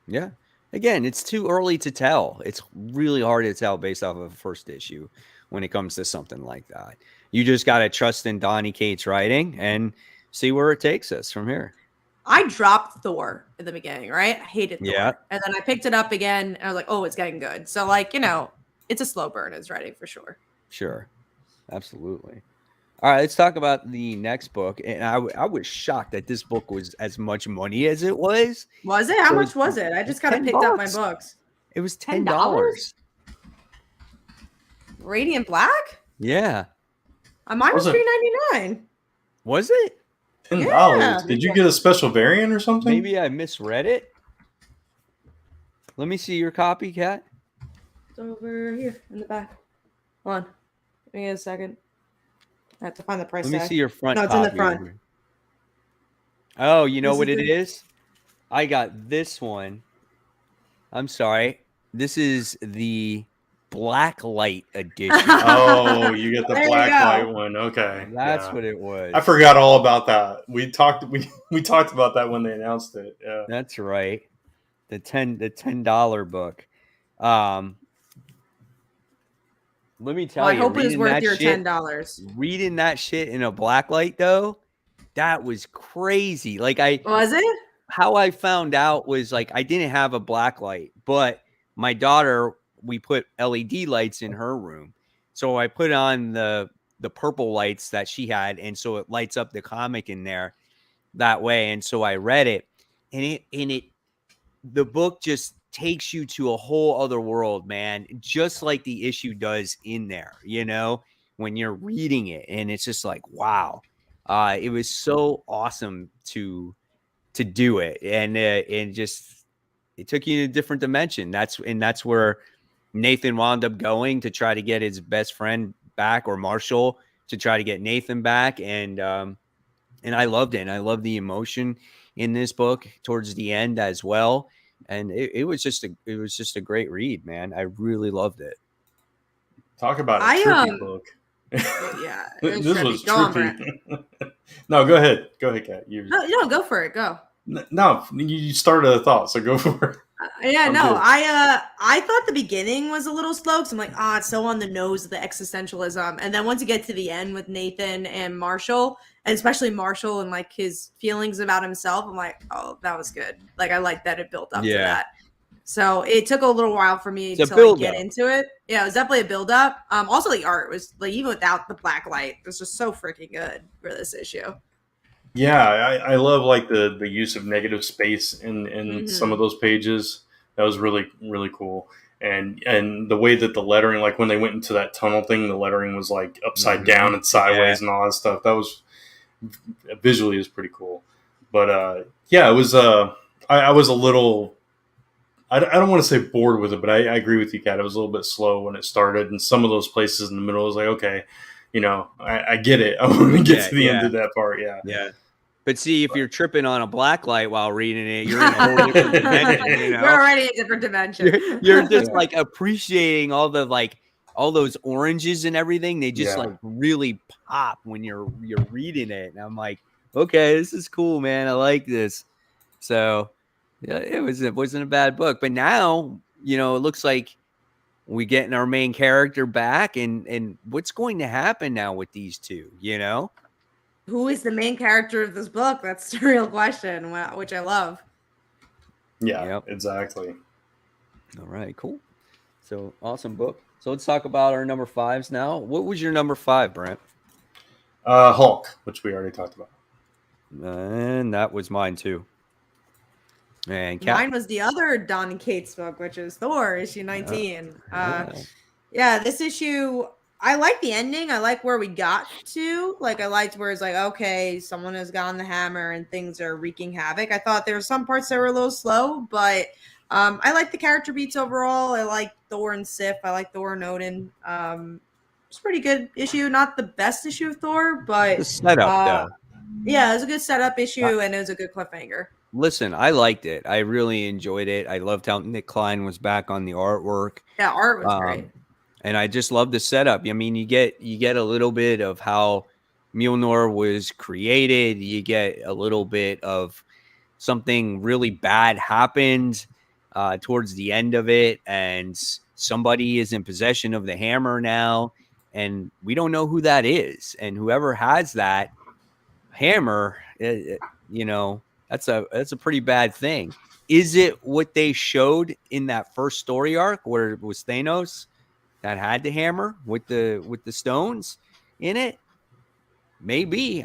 Yeah. Again, it's too early to tell. It's really hard to tell based off of a first issue when it comes to something like that. You just got to trust in Donny Cates' writing and see where it takes us from here. I dropped Thor in the beginning, right? I hated Thor. Yeah. And then I picked it up again, and I was like, oh, it's getting good. So, like, you know, it's a slow burn his writing for sure. Sure. Absolutely. All right, let's talk about the next book. And I was shocked that this book was as much money as it was. Was it? How much was it? I just kind of picked up my books. It was $10. Radiant Black? Yeah. Mine was $3.99. Was it? $10. Yeah. Did you get a special variant or something? Maybe I misread it. Let me see your copy, Kat. It's over here in the back. Hold on. Give me a second. I have to find the price tag. Let me see your front copy. No, it's in the front. Oh, you know what it is? I got this one. I'm sorry. This is the Blacklight edition. Oh, you get the Blacklight one. Okay. That's what it was. I forgot all about that. We talked about that when they announced it. Yeah. That's right. The $10 book. Let me tell you. I hope it was worth your $10. Reading that shit in a Blacklight though, that was crazy. Like was it? How I found out was like I didn't have a Blacklight, but my daughter, we put LED lights in her room. So I put on the purple lights that she had, and so it lights up the comic in there that way. And so I read it, and the book just takes you to a whole other world, man, just like the issue does in there, you know, when you're reading it. And it's just like, wow. It was so awesome to do it. And just, it took you in a different dimension. That's where Nathan wound up going to try to get his best friend back, or Marshall to try to get Nathan back. And I loved it. And I loved the emotion in this book towards the end as well. And it was just a great read, man. I really loved it. Talk about a trippy book. Yeah, this was trippy. No, go ahead, Kat. No, go for it. Go. No, you started a thought, so go for it. I thought the beginning was a little slow because I'm like, it's so on the nose of the existentialism, and then once you get to the end with Nathan and Marshall, and especially Marshall and like his feelings about himself, I'm like, oh, that was good. Like I like that it built up to that. So it took a little while for me to like, get into it. Yeah, it was definitely a build up. Also the art was like, even without the black light, it was just so freaking good for this issue. Yeah, I love like the use of negative space in some of those pages. That was really, really cool. And the way that the lettering, like when they went into that tunnel thing, the lettering was like upside down and sideways and all that stuff. That was visually is pretty cool. But it was I was a little, I don't want to say bored with it, but I agree with you, Kat. It was a little bit slow when it started, and some of those places in the middle, I was like, okay, you know, I get it. I want to get to the end of that part. Yeah. But see, if you're tripping on a black light while reading it, you're in a whole different dimension. You know? You're already in a different dimension. You're just like appreciating all those oranges and everything. They just like really pop when you're reading it. And I'm like, okay, this is cool, man. I like this. So yeah, it wasn't a bad book. But now, you know, it looks like we getting our main character back, and what's going to happen now with these two, Who is the main character of this book? That's the real question, which I love. Yeah, exactly. All right, cool. So awesome book. So let's talk about our number 5s now. What was your number 5, Brent? Hulk, which we already talked about. And that was mine too. And Kat? Mine was the other Don and Kate's book, which is Thor, issue 19. Yeah, this issue, I like the ending. I like where we got to. Like, I liked where it's like, okay, someone has gotten the hammer and things are wreaking havoc. I thought there were some parts that were a little slow, but I like the character beats overall. I like Thor and Sif. I like Thor and Odin. It's a pretty good issue. Not the best issue of Thor, but the setup, though. Yeah, it was a good setup issue, and it was a good cliffhanger. Listen, I liked it. I really enjoyed it. I loved how Nick Klein was back on the artwork. Yeah, art was great. And I just love the setup. I mean, you get a little bit of how Mjolnir was created. You get a little bit of something really bad happened towards the end of it, and somebody is in possession of the hammer now, and we don't know who that is. And whoever has that hammer, that's a pretty bad thing. Is it what they showed in that first story arc where it was Thanos that had the hammer with the stones in it? Maybe.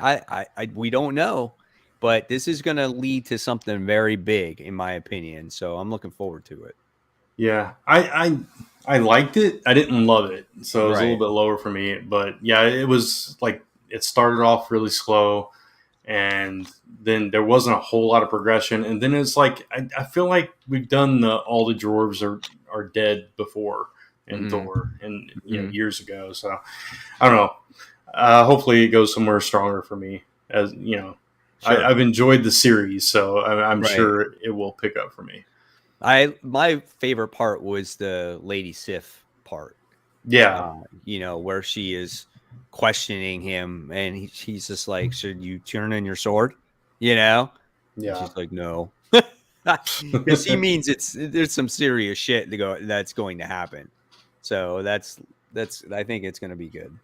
We don't know, but this is going to lead to something very big, in my opinion. So I'm looking forward to it. Yeah, I liked it. I didn't love it, so it was a little bit lower for me. But yeah, it was like it started off really slow, and then there wasn't a whole lot of progression. And then it's like I feel like we've done all the dwarves are dead before in Thor and years ago. So I don't know. Hopefully it goes somewhere stronger for me. As you know, sure. I've enjoyed the series, so I'm sure it will pick up for me. My favorite part was the Lady Sif part. Yeah. Where she is questioning him, and he's just like, should you turn in your sword? Yeah. She's like, no. Because he means there's some serious shit that's going to happen. So that's I think it's going to be good.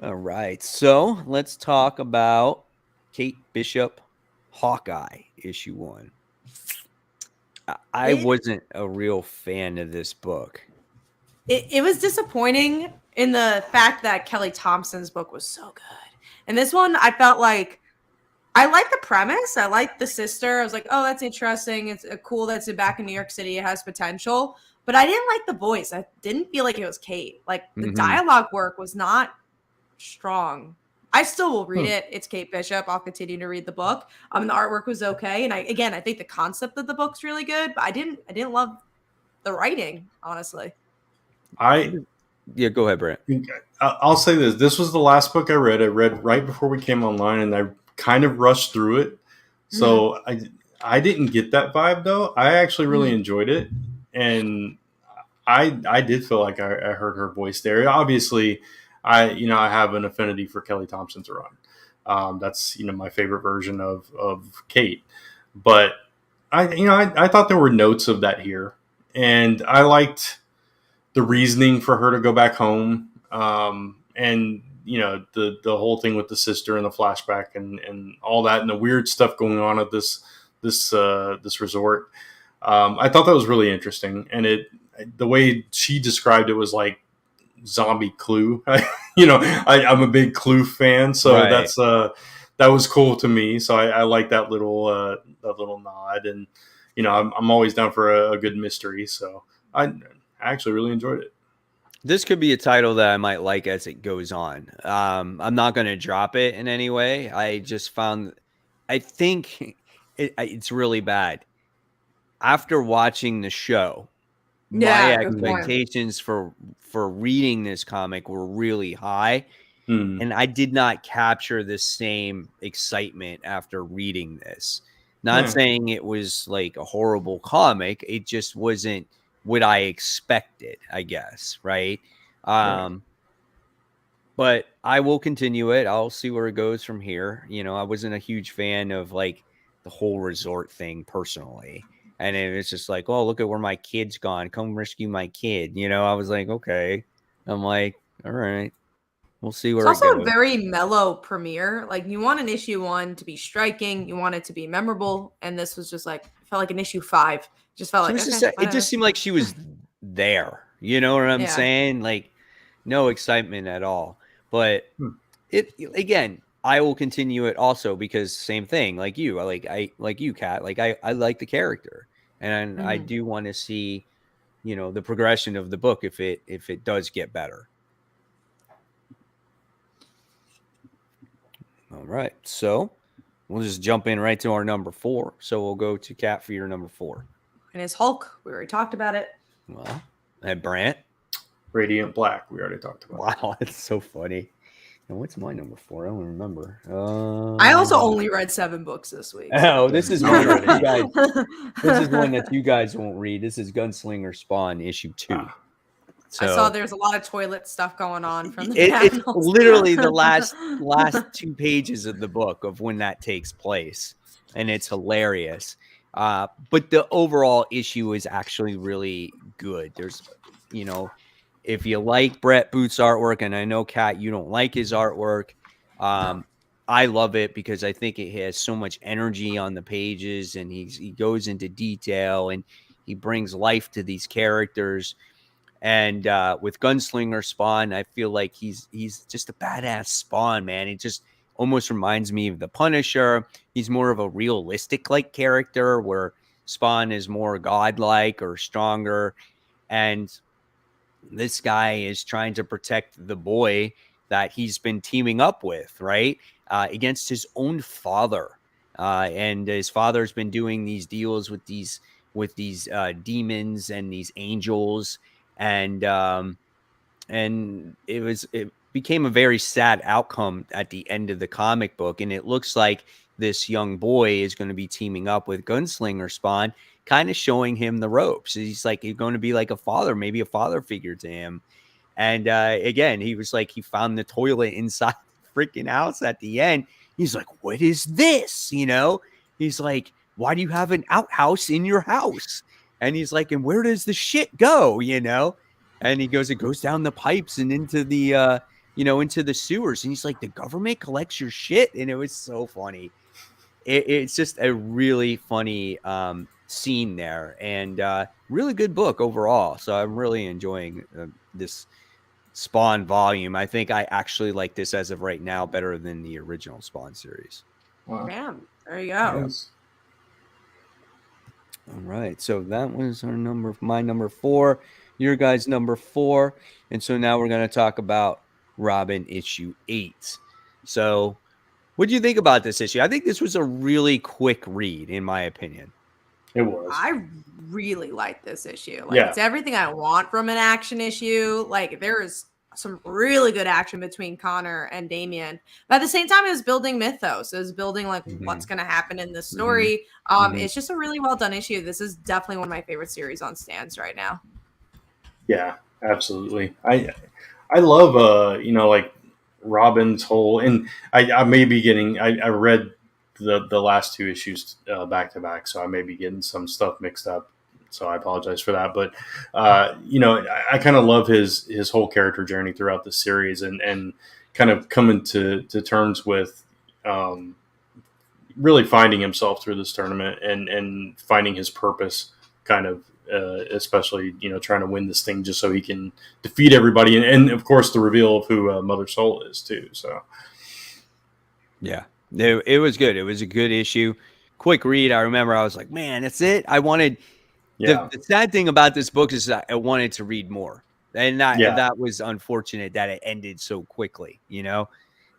All right. So let's talk about Kate Bishop, Hawkeye, issue 1. I wasn't a real fan of this book. It was disappointing in the fact that Kelly Thompson's book was so good. And this one, I felt like I like the premise. I like the sister. I was like, oh, that's interesting. It's cool that it's back in New York City. It has potential. But I didn't like the voice. I didn't feel like it was Kate. Like the dialogue work was not strong. I still will read it. It's Kate Bishop. I'll continue to read the book. The artwork was okay, and I think the concept of the book's really good. But I didn't love the writing, honestly. Go ahead, Brent. I'll say this. This was the last book I read. I read right before we came online, and I kind of rushed through it. So I didn't get that vibe, though. I actually really enjoyed it, and I did feel like I heard her voice there. Obviously, I have an affinity for Kelly Thompson's run. That's my favorite version of Kate. But I thought there were notes of that here, and I liked the reasoning for her to go back home, and the whole thing with the sister and the flashback and all that and the weird stuff going on at this resort. I thought that was really interesting, and the way she described it was like zombie Clue. I'm a big Clue fan, so that was cool to me. So I like that little nod, and I'm always down for a good mystery. So I actually really enjoyed it. This could be a title that I might like as it goes on. I'm not going to drop it in any way. I think it's really bad. After watching the show, my expectations for reading this comic were really high, and I did not capture the same excitement after reading this. Not saying it was like a horrible comic. It just wasn't what I expected, I guess. Right. But I will continue it. I'll see where it goes from here. I wasn't a huge fan of like the whole resort thing personally. And it was just like, oh, look at where my kid's gone. Come rescue my kid. You know, I was like, okay. I'm like, all right, we'll see where it goes. It's also a very mellow premiere. Like, you want an issue 1 to be striking, you want it to be memorable, and this was just like, felt like an issue 5. Just felt like, okay, it just seemed like she was there. You know what I'm saying? Like, no excitement at all. But it again, I will continue it also because same thing, like you, like you, Kat. Like I like the character, and I do want to see, you know, the progression of the book if it does get better. All right, so we'll just jump in right to our number 4. So we'll go to Kat for your number 4. And it's Hulk. We already talked about it. Well, and Brant, Radiant Black. We already talked about. Wow, that's so funny. And what's my number 4? I don't remember. I also only read 7 books this week. Oh, this is one that you guys. This is one that you guys won't read. This is Gunslinger Spawn issue 2. So, I saw there's a lot of toilet stuff going on from the it's literally the last 2 pages of the book of when that takes place, and it's hilarious. But the overall issue is actually really good. There's, you know, if you like Brett Booth's artwork, and I know, Kat, you don't like his artwork, I love it because I think it has so much energy on the pages, and he goes into detail, and he brings life to these characters. And with Gunslinger Spawn, I feel like he's just a badass Spawn, man. It just almost reminds me of the Punisher. He's more of a realistic like character, where Spawn is more godlike or stronger. And this guy is trying to protect the boy that he's been teaming up with, right? Against his own father. And his father's been doing these deals with these demons and these angels. And it became a very sad outcome at the end of the comic book. And it looks like this young boy is going to be teaming up with Gunslinger Spawn, kind of showing him the ropes. He's like, he's going to be like a father, maybe a father figure to him. And again, he was like, he found the toilet inside the freaking house at the end. He's like, what is this? You know, he's like, why do you have an outhouse in your house? And he's like, and where does the shit go? You know? And he goes, it goes down the pipes and into the, into the sewers. And he's like, the government collects your shit. And it was so funny. It's just a really funny scene there, and really good book overall. So I'm really enjoying this Spawn volume. I think I actually like this as of right now better than the original Spawn series. Wow. Damn. There you go. Yes. All right, so that was my number 4, your guys' number 4, and so now we're going to talk about Robin issue 8. So, what do you think about this issue? I think this was a really quick read, in my opinion. It was. I really like this issue. Like, it's everything I want from an action issue. Like, there's some really good action between Connor and Damian, but at the same time, it was building mythos. It was building like what's going to happen in this story. It's just a really well done issue. This is definitely one of my favorite series on stands right now. Yeah, absolutely. I love like Robin's whole, and I may be getting. I read the last 2 issues back to back, so I may be getting some stuff mixed up. So I apologize for that. But, I kind of love his whole character journey throughout the series, and kind of coming to terms with really finding himself through this tournament and finding his purpose, kind of, especially, trying to win this thing just so he can defeat everybody. And of course, the reveal of who Mother Soul is, too. So, yeah, it was good. It was a good issue. Quick read. I remember I was like, man, that's it. I wanted... Yeah. The sad thing about this book is that I wanted to read more, and that was unfortunate that it ended so quickly.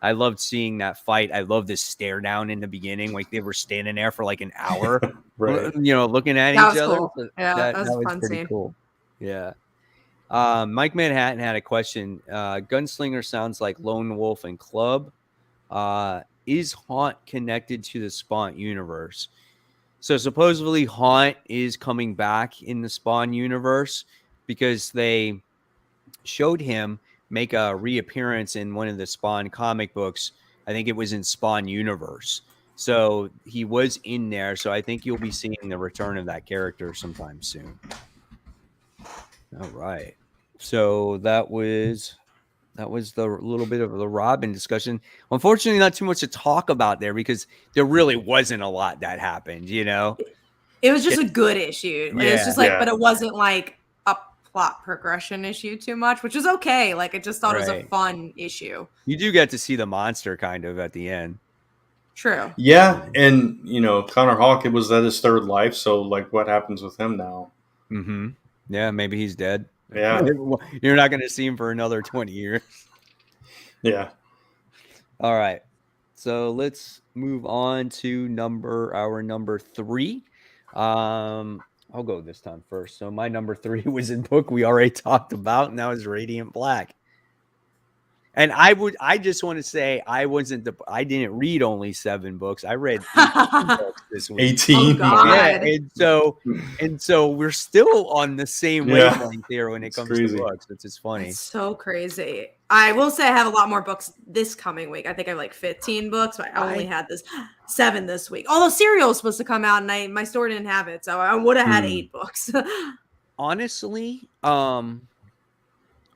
I loved seeing that fight. I loved the stare down in the beginning, like they were standing there for like an hour, right? Looking at each other. Cool. Yeah, that was fun pretty scene. Cool. Yeah. Mike Manhattan had a question. Gunslinger sounds like Lone Wolf and Club. Is Haunt connected to the Spawn universe? So supposedly Haunt is coming back in the Spawn universe because they showed him make a reappearance in one of the Spawn comic books. I think it was in Spawn Universe. So he was in there. So I think you'll be seeing the return of that character sometime soon. All right. So that was the little bit of the Robin discussion. Unfortunately, not too much to talk about there because there really wasn't a lot that happened, you know? It was just a good issue. Yeah, it's just like, but it wasn't like a plot progression issue too much, which is okay. Like, I just thought it was a fun issue. You do get to see the monster kind of at the end. True. Yeah, and Connor Hawke, it was at his third life, so like, what happens with him now? Mm-hmm. Yeah, maybe he's dead. Yeah. You're not going to see him for another 20 years. Yeah. All right. So let's move on to our number 3. I'll go this time first. So my number 3 was in book we already talked about, and that was Radiant Black. And I just want to say I didn't read only 7 books. I read 18 books this week. 18. Oh, God. Yeah, and so we're still on the same wavelength here when it comes to books. It's just funny. It's so crazy. I will say I have a lot more books this coming week. I think I have like 15 books, but I only had 7 this week. Although Serial was supposed to come out and my store didn't have it, so I would have had 8 books. Honestly,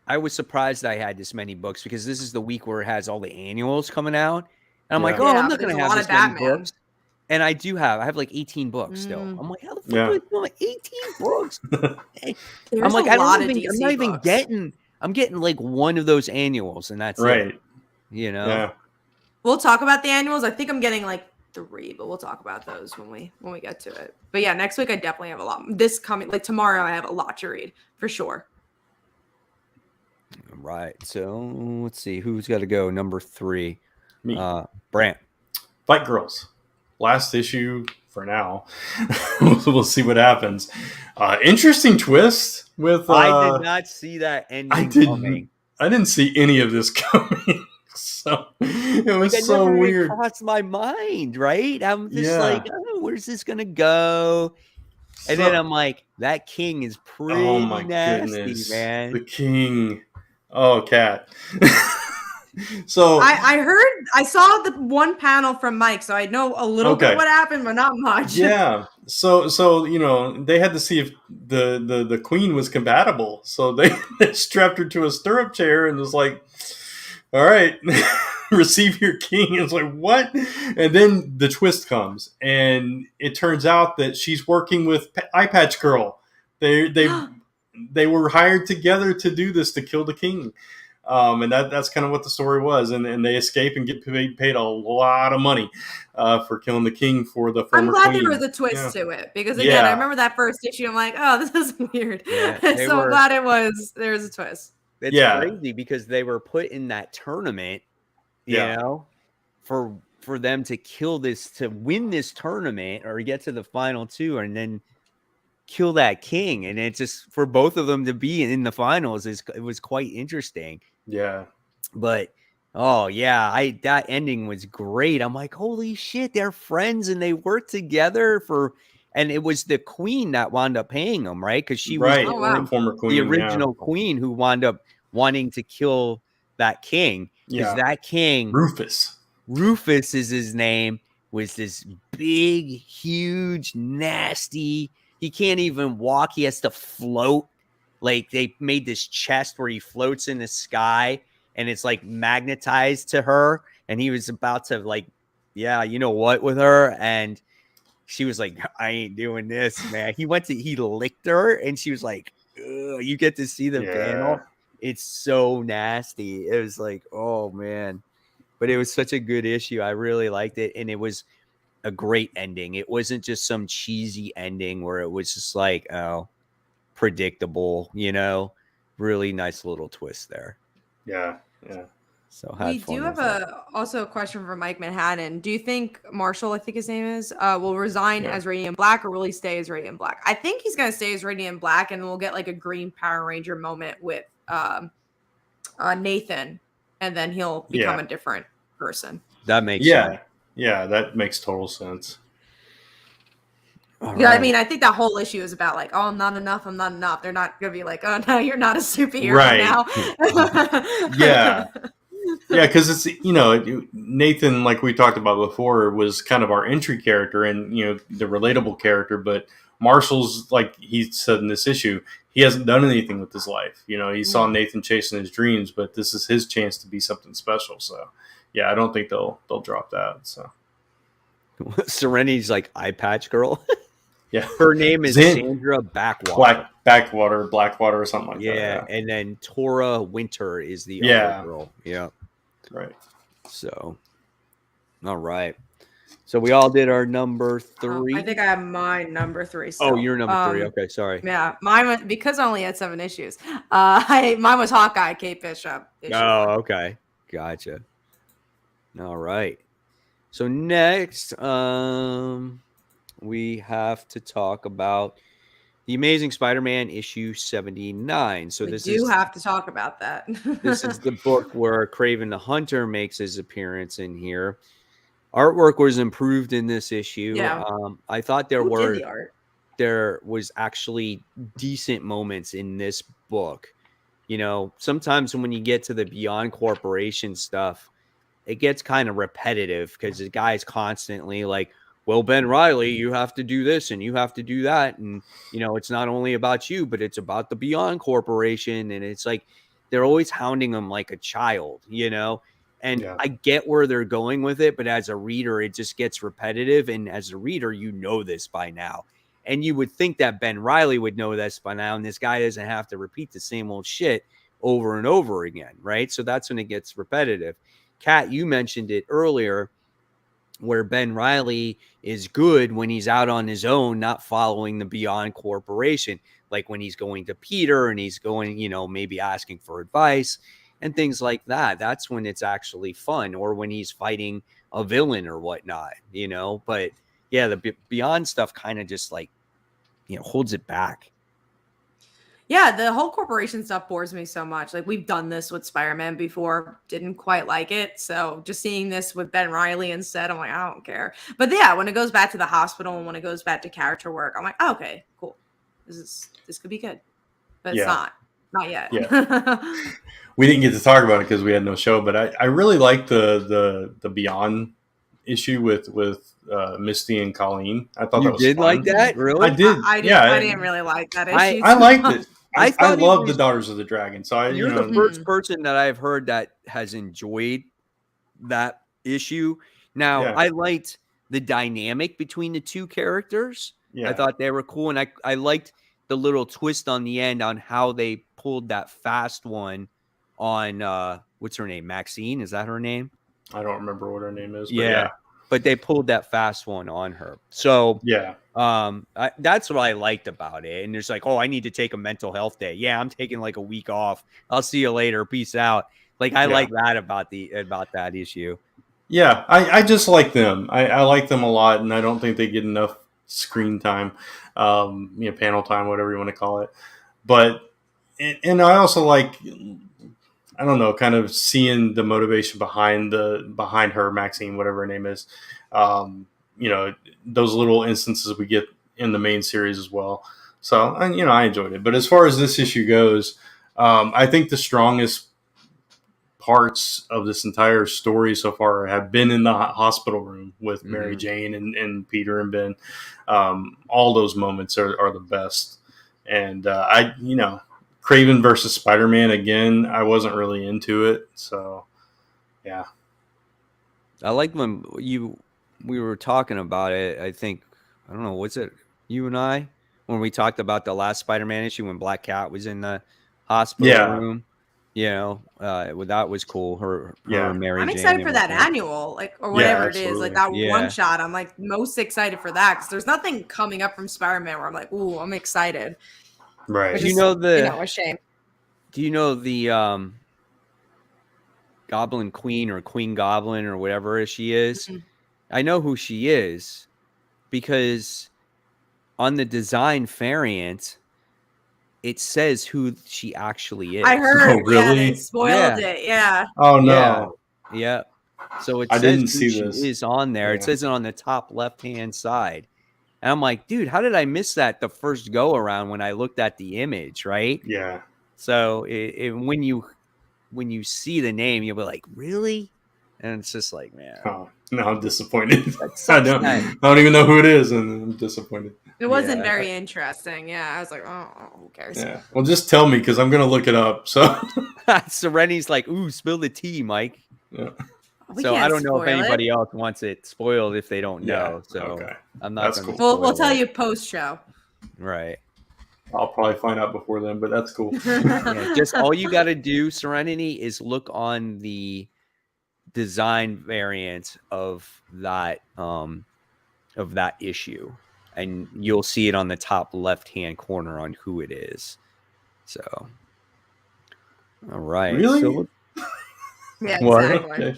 I was surprised I had this many books because this is the week where it has all the annuals coming out. And I'm like, I'm not going to have this many books. And I have like 18 books still. I'm like, how the fuck do I feel like 18 books? I'm like, I'm getting like one of those annuals, and that's it. You know? Yeah. We'll talk about the annuals. I think I'm getting like 3, but we'll talk about those when we get to it. But yeah, next week I definitely have a lot. Like tomorrow I have a lot to read for sure. Right. So let's see who's got to go. Number 3. Me. Brant. Fight Girls. Last issue for now. We'll see what happens. Interesting twist with. I did not see that ending coming. I didn't see any of this coming. So it was so weird. It crossed my mind, right? I'm just like, where's this gonna go? And then I'm like, that king is pretty nasty, man. The king. Oh, Cat. So I saw the one panel from Mike, so I know a little bit what happened, but not much. Yeah. So they had to see if the queen was compatible. So they strapped her to a stirrup chair and was like, all right, receive your king. It's like, what? And then the twist comes, and it turns out that she's working with Eye Patch Girl. They were hired together to do this, to kill the king. And that's kind of what the story was. And they escape and get paid a lot of money for killing the king for the former queen. I'm glad there was a twist to it. Because, again, I remember that first issue. I'm like, oh, this is weird. Yeah, so I'm glad there was a twist. It's crazy because they were put in that tournament, you know, for them to to win this tournament or get to the final 2 and then kill that king. And it just, for both of them to be in the finals, it was quite interesting. Yeah. But that ending was great. I'm like, holy shit, they're friends and they work together and it was the queen that wound up paying them, right? Because she was the former queen, the original queen who wound up wanting to kill that king. Because that king, Rufus is his name, was this big, huge, nasty. He can't even walk. He has to float. Like, they made this chest where he floats in the sky and it's like magnetized to her. And he was about to with her. And she was like, I ain't doing this, man. He licked her and she was like, ugh. You get to see the panel. It's so nasty. It was like, oh man. But it was such a good issue. I really liked it. And it was a great ending. It wasn't just some cheesy ending where it was just like, oh, predictable, really nice little twist there. Yeah. So we do have also a question from Mike Manhattan. Do you think Marshall, I think his name is, will resign as Radiant Black, or will he stay as Radiant Black? I think he's going to stay as Radiant Black, and we'll get like a Green Power Ranger moment with Nathan, and then he'll become a different person. That makes sense. Yeah, that makes total sense. I mean, I think that whole issue is about like, oh, I'm not enough. They're not going to be like, oh, no, you're not a superhero now. Yeah, because it's, Nathan, like we talked about before, was kind of our entry character and, the relatable character. But Marshall's, like he said in this issue, he hasn't done anything with his life. He saw Nathan chasing his dreams, but this is his chance to be something special. So, yeah, I don't think they'll drop that. So, Serenity's like eye patch girl. Yeah, her name is Sandra Blackwater. Blackwater, or something like that. Yeah, and then Tora Winter is the other girl. Yeah, right. So, all right. So we all did our number 3. I think I have mine number 3. Still. Oh, you're number 3. Okay, sorry. Yeah, mine was, because I only had 7 issues. Mine was Hawkeye, Kate Bishop. Oh, okay, gotcha. All right. So next, we have to talk about The Amazing Spider-Man issue 79. So we do have to talk about that. This is the book where Kraven the Hunter makes his appearance in here. Artwork was improved in this issue. Yeah. I thought there was actually decent moments in this book. Sometimes when you get to the Beyond Corporation stuff, it gets kind of repetitive because the guy's constantly like, well, Ben Reilly, you have to do this and you have to do that. And, it's not only about you, but it's about the Beyond Corporation. And it's like, they're always hounding him like a child, And I get where they're going with it. But as a reader, it just gets repetitive. And as a reader, this by now. And you would think that Ben Reilly would know this by now. And this guy doesn't have to repeat the same old shit over and over again. Right. So that's when it gets repetitive. Kat, you mentioned it earlier, where Ben Reilly is good when he's out on his own, not following the Beyond Corporation, like when he's going to Peter and he's going, maybe asking for advice and things like that. That's when it's actually fun, or when he's fighting a villain or whatnot, But yeah, the Beyond stuff kind of just like, holds it back. Yeah, the whole corporation stuff bores me so much. Like, we've done this with Spider-Man before, didn't quite like it. So just seeing this with Ben Reilly instead, I'm like, I don't care. But yeah, when it goes back to the hospital and when it goes back to character work, I'm like, oh, okay, cool. This could be good. But it's not yet. Yeah. We didn't get to talk about it because we had no show, but I really like the Beyond issue with Misty and Colleen. I thought that was fun. Like that? Really? I did. I didn't really like that issue. I liked it. I love the Daughters of the Dragon. So you're the first person that I've heard that has enjoyed that issue. Now, I liked the dynamic between the two characters. Yeah. I thought they were cool, and I liked the little twist on the end on how they pulled that fast one on what's her name? Maxine, is that her name? I don't remember what her name is. But yeah. But they pulled that fast one on her. So that's what I liked about it. And there's like, oh, I need to take a mental health day. Yeah, I'm taking like a week off. I'll see you later. Peace out. Like, I like that about that issue. Yeah, I just like them. I like them a lot, and I don't think they get enough screen time, panel time, whatever you want to call it. But and I also like, I don't know, kind of seeing the motivation behind her, Maxine, whatever her name is. Those little instances we get in the main series as well. So, I enjoyed it. But as far as this issue goes, I think the strongest parts of this entire story so far have been in the hospital room with Mary Jane and Peter and Ben. All those moments are the best. And Kraven versus Spider-Man, again, I wasn't really into it. So, yeah. I like when we were talking about it. I think, I don't know, was it you and I? When we talked about the last Spider-Man issue when Black Cat was in the hospital room. That was cool. Her and Mary Jane. I'm excited for that annual, or whatever it is, like that one shot. I'm like most excited for that because there's nothing coming up from Spider-Man where I'm like, ooh, I'm excited. Right. Do you know a shame. Do you know the Goblin Queen or Queen Goblin or whatever she is? Mm-hmm. I know who she is because on the design variant, it says who she actually is. I heard. Oh, really? Yeah, they spoiled it. Yeah. Oh no. Yeah. So it I says didn't who see she this. is on there. Yeah. It says it on the top left-hand side. And I'm like, dude, how did I miss that the first go around when I looked at the image, right? Yeah. So when you when you see the name, you'll be like, really? And it's just like, man. Oh, no, I'm disappointed. I don't even know who it is, and I'm disappointed. It wasn't very interesting. Yeah, I was like, oh, who cares? Yeah, well, just tell me because I'm gonna look it up. So Serenity's like, ooh, spill the tea, Mike. Yeah. So I don't know if anybody else wants it spoiled if they don't know. So okay. I'm not. That's cool. We'll tell you post show. Right. I'll probably find out before then, but that's cool. Just all you got to do, Serenity, is look on the design variant of that issue, and you'll see it on the top left-hand corner on who it is. So, all right. Really? So, yeah, exactly.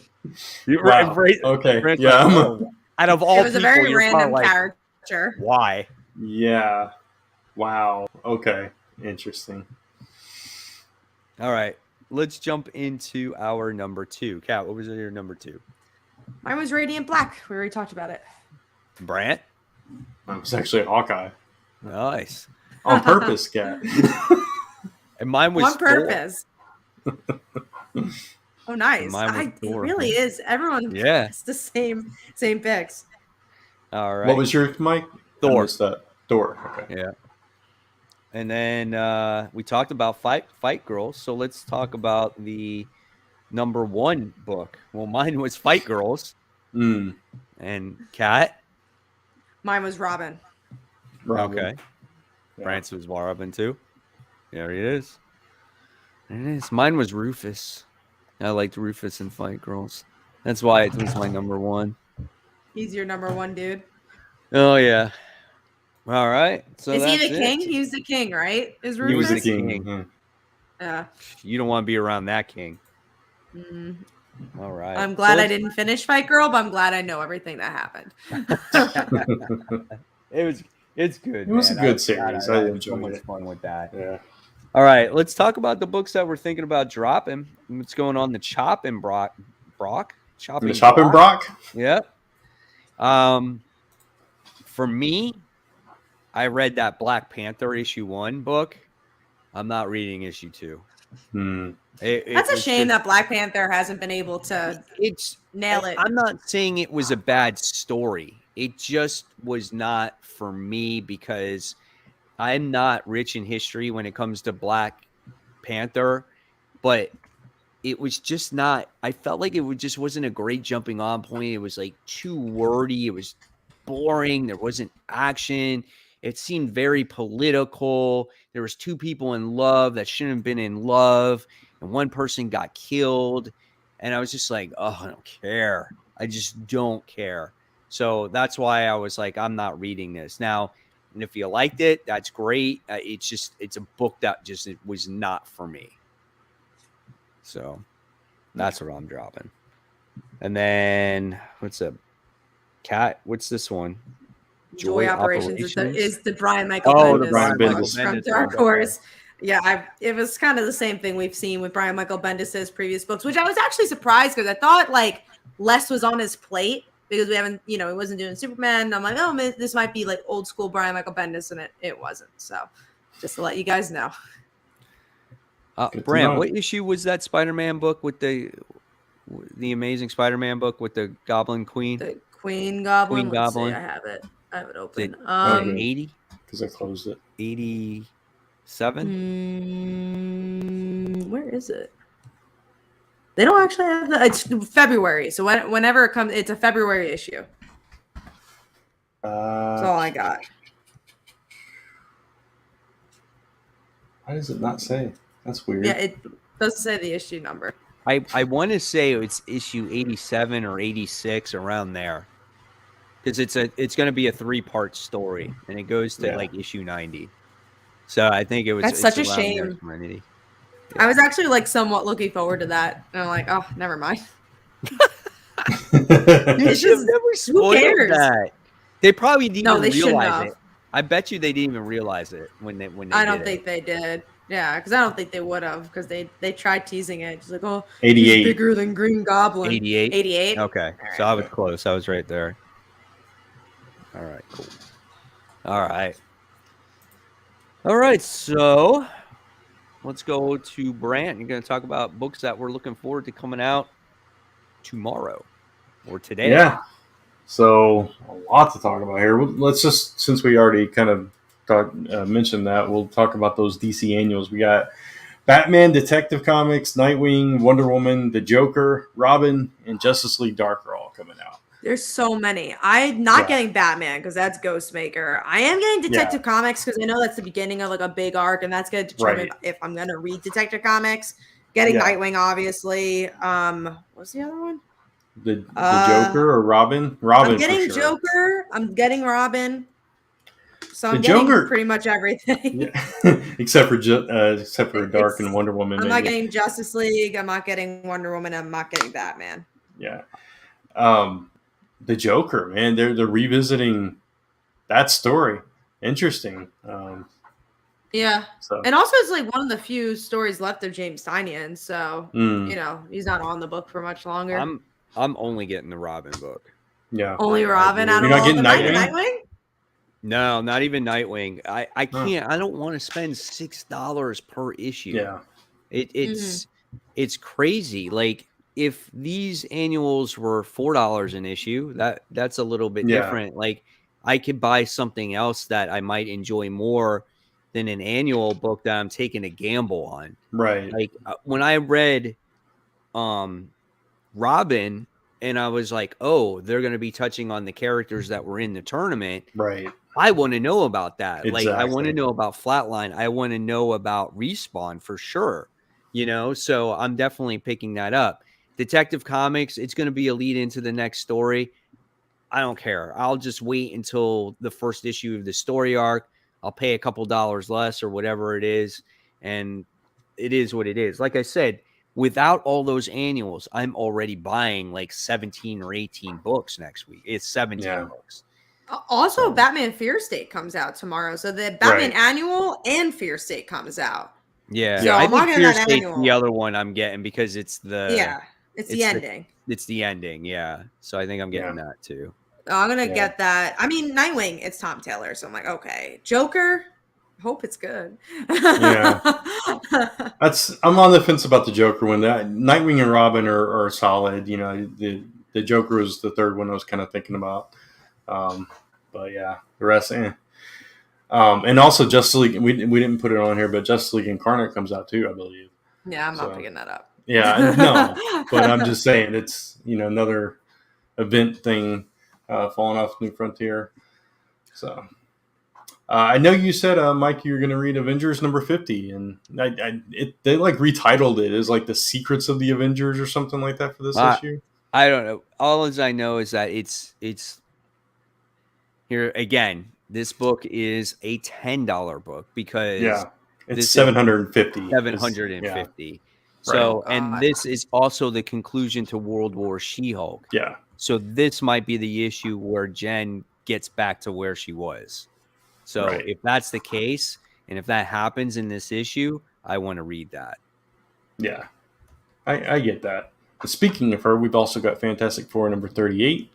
Okay. Okay. Yeah. Out of all, it was a very random character. Why? Yeah. Wow. Okay. Interesting. All right. Let's jump into our number 2. Kat, what was your number 2? Mine was Radiant Black. We already talked about it. Brant? Mine was actually Hawkeye. Nice. On purpose, Kat. And mine was on purpose. Oh, nice. It really is. Everyone has the same picks. All right. What was your Mike? Thor. Thor. Okay. Yeah. And then we talked about Fight Girls, so let's talk about the number 1 book. Well, mine was Fight Girls. And Kat? Mine was Robin. Okay. Yeah. Brant's was Robin too. There he is. There it is. Mine was Rufus. I liked Rufus in Fight Girls. That's why it was my number 1. He's your number 1 dude. Oh yeah. All right. So is he the king? He was the king, right? Is Rufus? He was the king. Mm-hmm. Yeah. You don't want to be around that king. All right. I'm glad I didn't finish Fight Girl, but I'm glad I know everything that happened. It's good. It was a good series. I enjoyed so much fun with that. Yeah. All right. Let's talk about the books that we're thinking about dropping. What's going on? The Chopping Brock? Chopping Brock? Yep. For me, I read that Black Panther issue 1 book. I'm not reading issue 2. That's a shame that Black Panther hasn't been able to nail it. I'm not saying it was a bad story. It just was not for me because I'm not rich in history when it comes to Black Panther, but it was just not. I felt like it just wasn't a great jumping on point. It was like too wordy. It was boring. There wasn't action. It seemed very political. There was 2 people in love that shouldn't have been in love, and one person got killed. And I was just like, oh, I don't care. I just don't care. So that's why I was like, I'm not reading this. Now, and if you liked it, that's great. It's a book that just was not for me. So that's what I'm dropping. And then what's this one? Joy Operations is the Brian Michael Bendis. The Brian Bendis from Dark Horse. Yeah, it was kind of the same thing we've seen with Brian Michael Bendis' previous books, which I was actually surprised because I thought like less was on his plate because we haven't, he wasn't doing Superman. I'm like, oh, this might be like old school Brian Michael Bendis, and it wasn't. So just to let you guys know. Brant, what issue was that Spider-Man book with the Amazing Spider-Man book with the Goblin Queen? The Queen Goblin. Queen Goblin. I have it open. 80? Because I closed it. 87? Where is it? They don't actually have it's February. So whenever it comes, it's a February issue. That's all I got. Why does it not say? That's weird. Yeah, it doesn't say the issue number. I want to say it's issue 87 or 86 around there. Because it's going to be a 3-part story, and it goes to like issue 90. So I think that's such a shame. Yeah. I was actually like somewhat looking forward to that, and I'm like, oh, never mind. You should have never spoiled that. They probably didn't even realize it. I bet you they didn't even realize it when they. I don't think they did. Yeah, because I don't think they would have because they tried teasing it. Just like, oh, 88. He's bigger than Green Goblin. 88. 88. Okay, so I was close. I was right there. All right, cool. All right. So let's go to Brant. You're going to talk about books that we're looking forward to coming out tomorrow or today. Yeah. So a lot to talk about here. Let's just, since we already kind of mentioned that, we'll talk about those DC annuals. We got Batman, Detective Comics, Nightwing, Wonder Woman, The Joker, Robin, and Justice League Dark are all coming out. There's so many. I'm not getting Batman because that's Ghostmaker. I am getting Detective Comics because I know that's the beginning of like a big arc, and that's going to determine if I'm going to read Detective Comics. Getting Nightwing, obviously. What's the other one? The Joker or Robin? Robin. I'm getting Joker. I'm getting Robin. So I'm getting pretty much everything. except for Dark and Wonder Woman. I'm not getting Justice League. I'm not getting Wonder Woman. I'm not getting Batman. Yeah. The Joker, man, they're revisiting that story. Interesting. Yeah. So. And also it's like one of the few stories left of James Tynion. So, you know, he's not on the book for much longer. I'm only getting the Robin book. Yeah. Only Robin out of all the Nightwing? No, not even Nightwing. I can't. I don't want to spend $6 per issue. Yeah. It's crazy. Like if these annuals were $4 an issue, that's a little bit different. Like I could buy something else that I might enjoy more than an annual book that I'm taking a gamble on. Right. Like when I read Robin and I was like, oh, they're going to be touching on the characters that were in the tournament. Right. I want to know about that. Exactly. Like I want to know about Flatline. I want to know about Respawn for sure. You know, so I'm definitely picking that up. Detective Comics, it's going to be a lead into the next story. I don't care. I'll just wait until the first issue of the story arc. I'll pay a couple dollars less or whatever it is. And it is what it is. Like I said, without all those annuals, I'm already buying like 17 or 18 books next week. It's 17 books. Also, Batman Fear State comes out tomorrow. So the Batman annual and Fear State comes out. Yeah. So I think Fear State's the other one I'm getting because it's the it's the ending. It's the ending, yeah. So I think I'm getting that too. I'm gonna get that. I mean, Nightwing, it's Tom Taylor, so I'm like, okay. Joker, hope it's good. Yeah, I'm on the fence about the Joker one. That Nightwing and Robin are solid. You know, the Joker was the third one I was kind of thinking about. But yeah, the rest, and also Justice League. We didn't put it on here, but Justice League Incarnate comes out too, I believe. Yeah, I'm not picking that up. Yeah, no, but I'm just saying it's another event thing falling off New Frontier. So I know you said, Mike, you're going to read Avengers number 50, and they like retitled it as like the Secrets of the Avengers or something like that for this issue. I don't know. All as I know is that it's here again. This book is a $10 book because it's 750. 750. So, and this is also the conclusion to World War She-Hulk. Yeah. So this might be the issue where Jen gets back to where she was. So if that's the case, and if that happens in this issue, I want to read that. Yeah, I get that. Speaking of her, we've also got Fantastic Four number 38.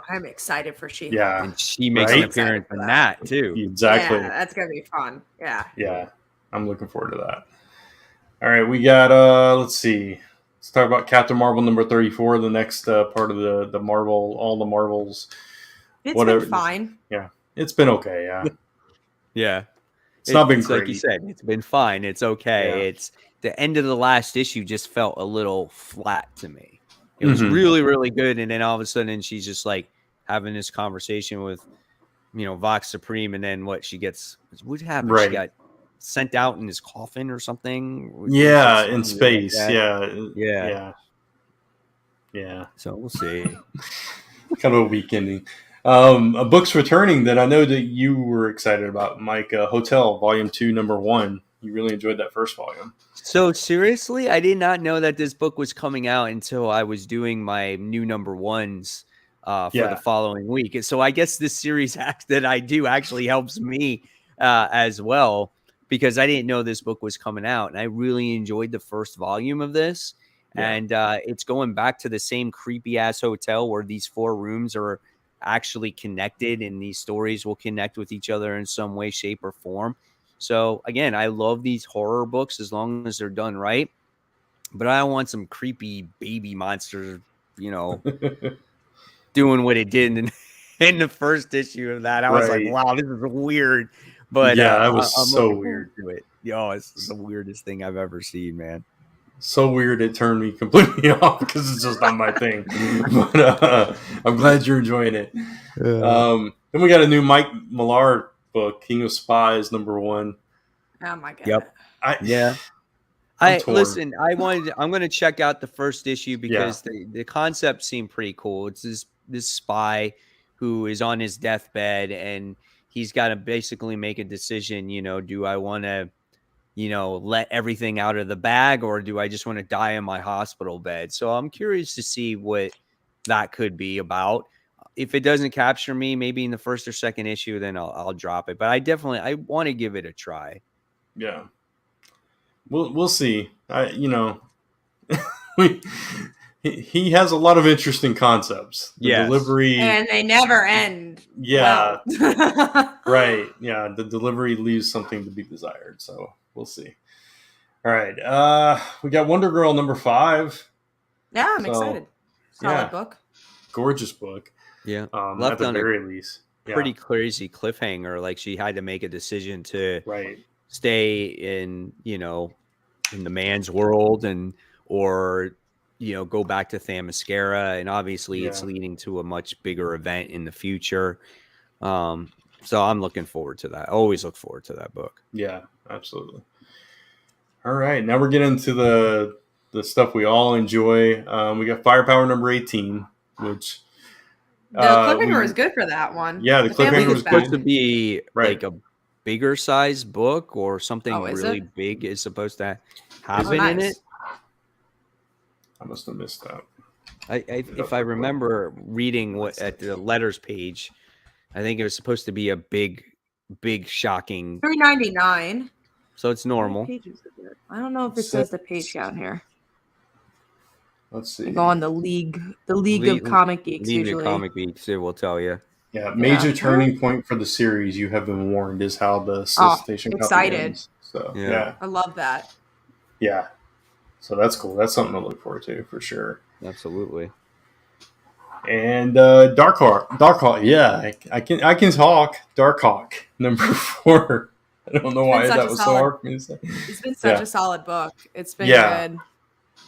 I'm excited for She-Hulk. Yeah. And she makes an appearance in that too. Exactly. Yeah, that's going to be fun. Yeah. Yeah. I'm looking forward to that. All right, we got let's see. Let's talk about Captain Marvel number 34, the next part of the Marvel, all the Marvels. It's been fine. Yeah. It's been okay, yeah. Yeah. It's not been great. Like you said, it's been fine. It's okay. Yeah. It's the end of the last issue just felt a little flat to me. It was really, really good. And then all of a sudden she's just like having this conversation with, Vox Supreme. And then what happened? Right. She got sent out in his coffin or something. Yeah, in space. Like Yeah. So we'll see. Kind of a weak ending. A book's returning that I know that you were excited about, Mike. Hotel Volume 2, Number 1. You really enjoyed that first volume. So seriously, I did not know that this book was coming out until I was doing my new number ones for the following week. So I guess this series that I do actually helps me as well, because I didn't know this book was coming out, and I really enjoyed the first volume of this. Yeah. And it's going back to the same creepy ass hotel where these 4 rooms are actually connected, and these stories will connect with each other in some way, shape, or form. So again, I love these horror books as long as they're done right. But I don't want some creepy baby monster, doing what it did in the first issue of that. I was like, wow, this is weird. But yeah, that was I'm so looking weird to it. It's the weirdest thing I've ever seen, man. So weird it turned me completely off because it's just not my thing. But I'm glad you're enjoying it. Then we got a new Mike Millar book, King of Spies, #1. Oh my god. Yep. I'm going to check out the first issue because the concept seemed pretty cool. It's this spy who is on his deathbed and he's got to basically make a decision. Do I want to, let everything out of the bag, or do I just want to die in my hospital bed? So I'm curious to see what that could be about. If it doesn't capture me, maybe in the first or second issue, then I'll drop it. But I want to give it a try. Yeah. We'll see. He has a lot of interesting concepts. The delivery, and they never end. Yeah. Well. Right. Yeah. The delivery leaves something to be desired. So we'll see. All right. We got Wonder Girl #5. Yeah, I'm excited. Solid book. Gorgeous book. Yeah. At the very least. Pretty crazy cliffhanger. Like she had to make a decision to stay in, in the man's world or go back to Themyscira, and obviously it's leading to a much bigger event in the future. So I'm looking forward to that. I always look forward to that book. Yeah, absolutely. All right, now we're getting into the stuff we all enjoy. We got Firepower #18, which the cliffhanger was good for that one. Yeah, the cliffhanger was supposed to be like a bigger size book or something really big is supposed to happen in it. I must have missed that. If I remember reading what at the letters page, I think it was supposed to be a big, shocking. $3.99. So it's normal. I don't know if it says the page down here. Let's see. Go on the League of Comic Geeks. League usually. of Comic Geeks, it will tell you. Yeah, major turning point for the series. You have been warned is how the solicitation excited. Ends. So yeah, I love that. Yeah, so that's cool. That's something to look forward to for sure. Absolutely. And Darkhawk. Yeah, I can talk. Darkhawk #4. I don't know why that was so hard for me to say. It's been such a solid book. It's been good.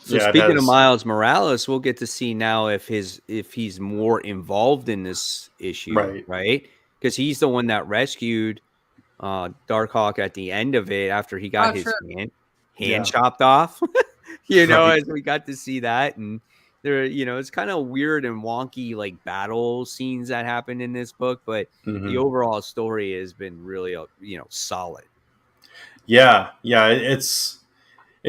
So speaking of Miles Morales, we'll get to see now if he's more involved in this issue, right? Because he's the one that rescued Darkhawk at the end of it after he got his hand chopped off. As we got to see that, and there, it's kind of weird and wonky like battle scenes that happen in this book, but the overall story has been really, solid. Yeah, it's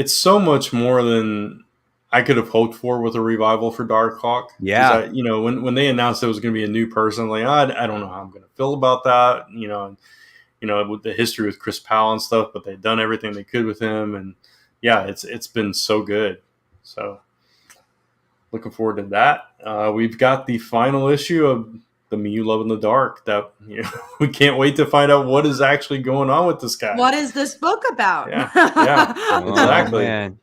so much more than I could have hoped for with a revival for Darkhawk. Yeah, when they announced it was going to be a new person, like I don't know how I'm going to feel about that. With the history with Chris Powell and stuff, but they've done everything they could with him, and it's been so good. So looking forward to that. We've got the final issue of the Me You Love in the Dark that we can't wait to find out what is actually going on with this guy. What is this book about? Yeah, exactly. Oh, man.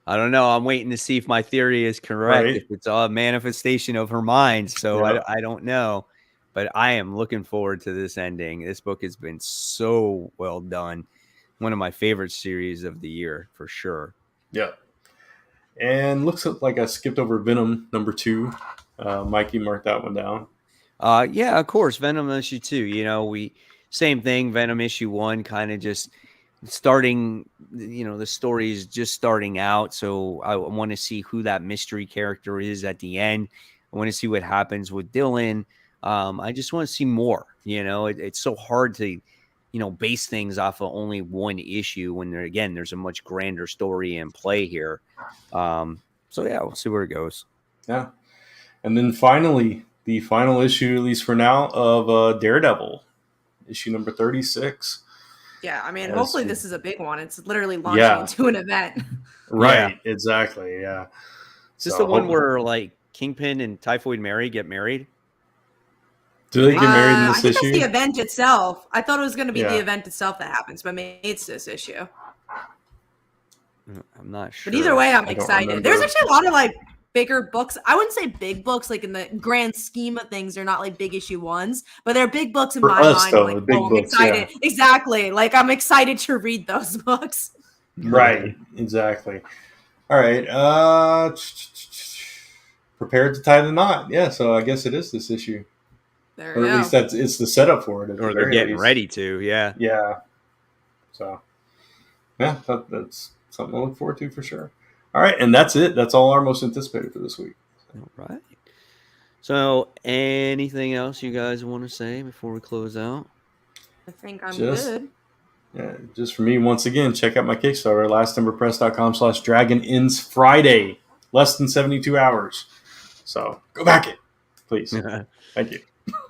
I don't know. I'm waiting to see if my theory is correct. If it's a manifestation of her mind. So I don't know, but I am looking forward to this ending. This book has been so well done. One of my favorite series of the year for sure. Yeah. And looks like I skipped over Venom #2. Mikey marked that one down. Yeah, of course. Venom issue 2. Same thing. Venom issue 1 kind of just starting, the story is just starting out. So I want to see who that mystery character is at the end. I want to see what happens with Dylan. I just want to see more. It's so hard to, base things off of only one issue when there's a much grander story in play here. So yeah, we'll see where it goes. Yeah. And then finally, the final issue, at least for now, of Daredevil, issue #36. Yeah, I mean, hopefully this is a big one. It's literally launching into an event. Right, exactly, yeah. Is this the one where, like, Kingpin and Typhoid Mary get married? Do they get married in this I think issue? That's the event itself. I thought it was going to be the event itself that happens, but maybe it's this issue. I'm not sure. But either way, I'm excited. There's actually a lot of like bigger books. I wouldn't say big books, like in the grand scheme of things, they're not like big issue ones, but they're big books in my mind. Though, like, big books, I'm excited. Yeah. Exactly. Like I'm excited to read those books. Right. Exactly. All right. Prepared to tie the knot. Yeah. So I guess it is this issue. Or at least it's the setup for it. Or they're getting ready to. Yeah. Yeah. So yeah, that's something to look forward to for sure. All right, and that's it. That's all our most anticipated for this week. All right. So, anything else you guys want to say before we close out? I think I'm good. Yeah, just for me, once again, check out my Kickstarter, lasttimberpress.com/dragon ends Friday, less than 72 hours. So go back it, please. Thank you.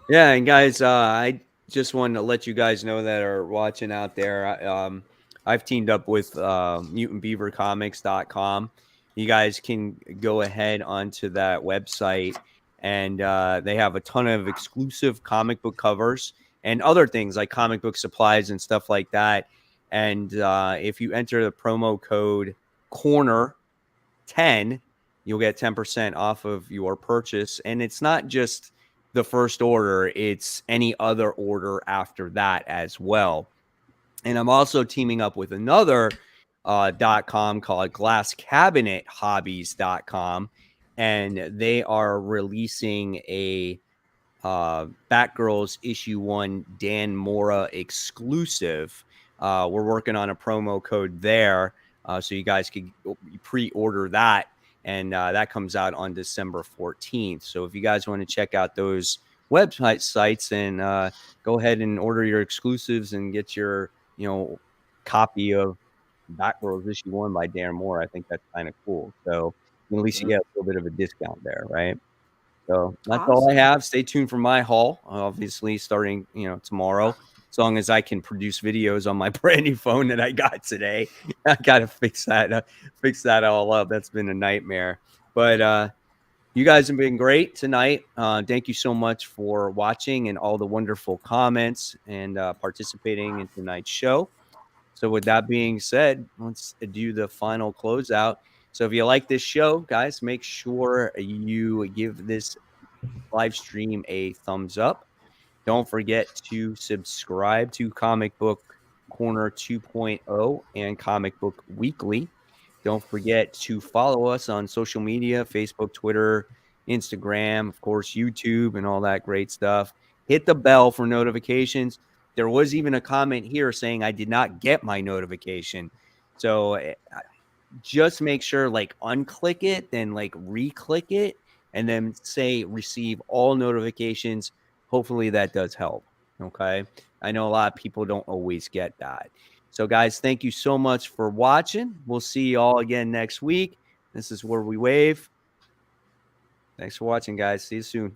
Yeah, and guys, I just wanted to let you guys know that are watching out there. I've teamed up with mutantbeavercomics.com. You guys can go ahead onto that website, and they have a ton of exclusive comic book covers and other things like comic book supplies and stuff like that. And if you enter the promo code CORNER10, you'll get 10% off of your purchase. And it's not just the first order, it's any other order after that as well. And I'm also teaming up with another .com called glasscabinethobbies.com, and they are releasing a Batgirls issue 1 Dan Mora exclusive. We're working on a promo code there, so you guys can pre-order that, and that comes out on December 14th. So if you guys want to check out those website sites and go ahead and order your exclusives and get your copy of Batgirls issue 1 by Dan Moore, I think that's kind of cool. So at least you get a little bit of a discount there, right? So that's all I have. Stay tuned for my haul, obviously starting tomorrow. As long as I can produce videos on my brand new phone that I got today, I gotta fix that all up. That's been a nightmare. But you guys have been great tonight. Thank you so much for watching and all the wonderful comments and participating in tonight's show. So with that being said, let's do the final closeout. So if you like this show, guys, make sure you give this live stream a thumbs up. Don't forget to subscribe to Comic Book Corner 2.0 and Comic Book Weekly. Don't forget to follow us on social media, Facebook, Twitter, Instagram, of course, YouTube, and all that great stuff. Hit the bell for notifications. There was even a comment here saying I did not get my notification. So just make sure, unclick it, then re-click it, and then say receive all notifications. Hopefully that does help. Okay. I know a lot of people don't always get that. So guys, thank you so much for watching. We'll see you all again next week. This is Where We Wave. Thanks for watching, guys. See you soon.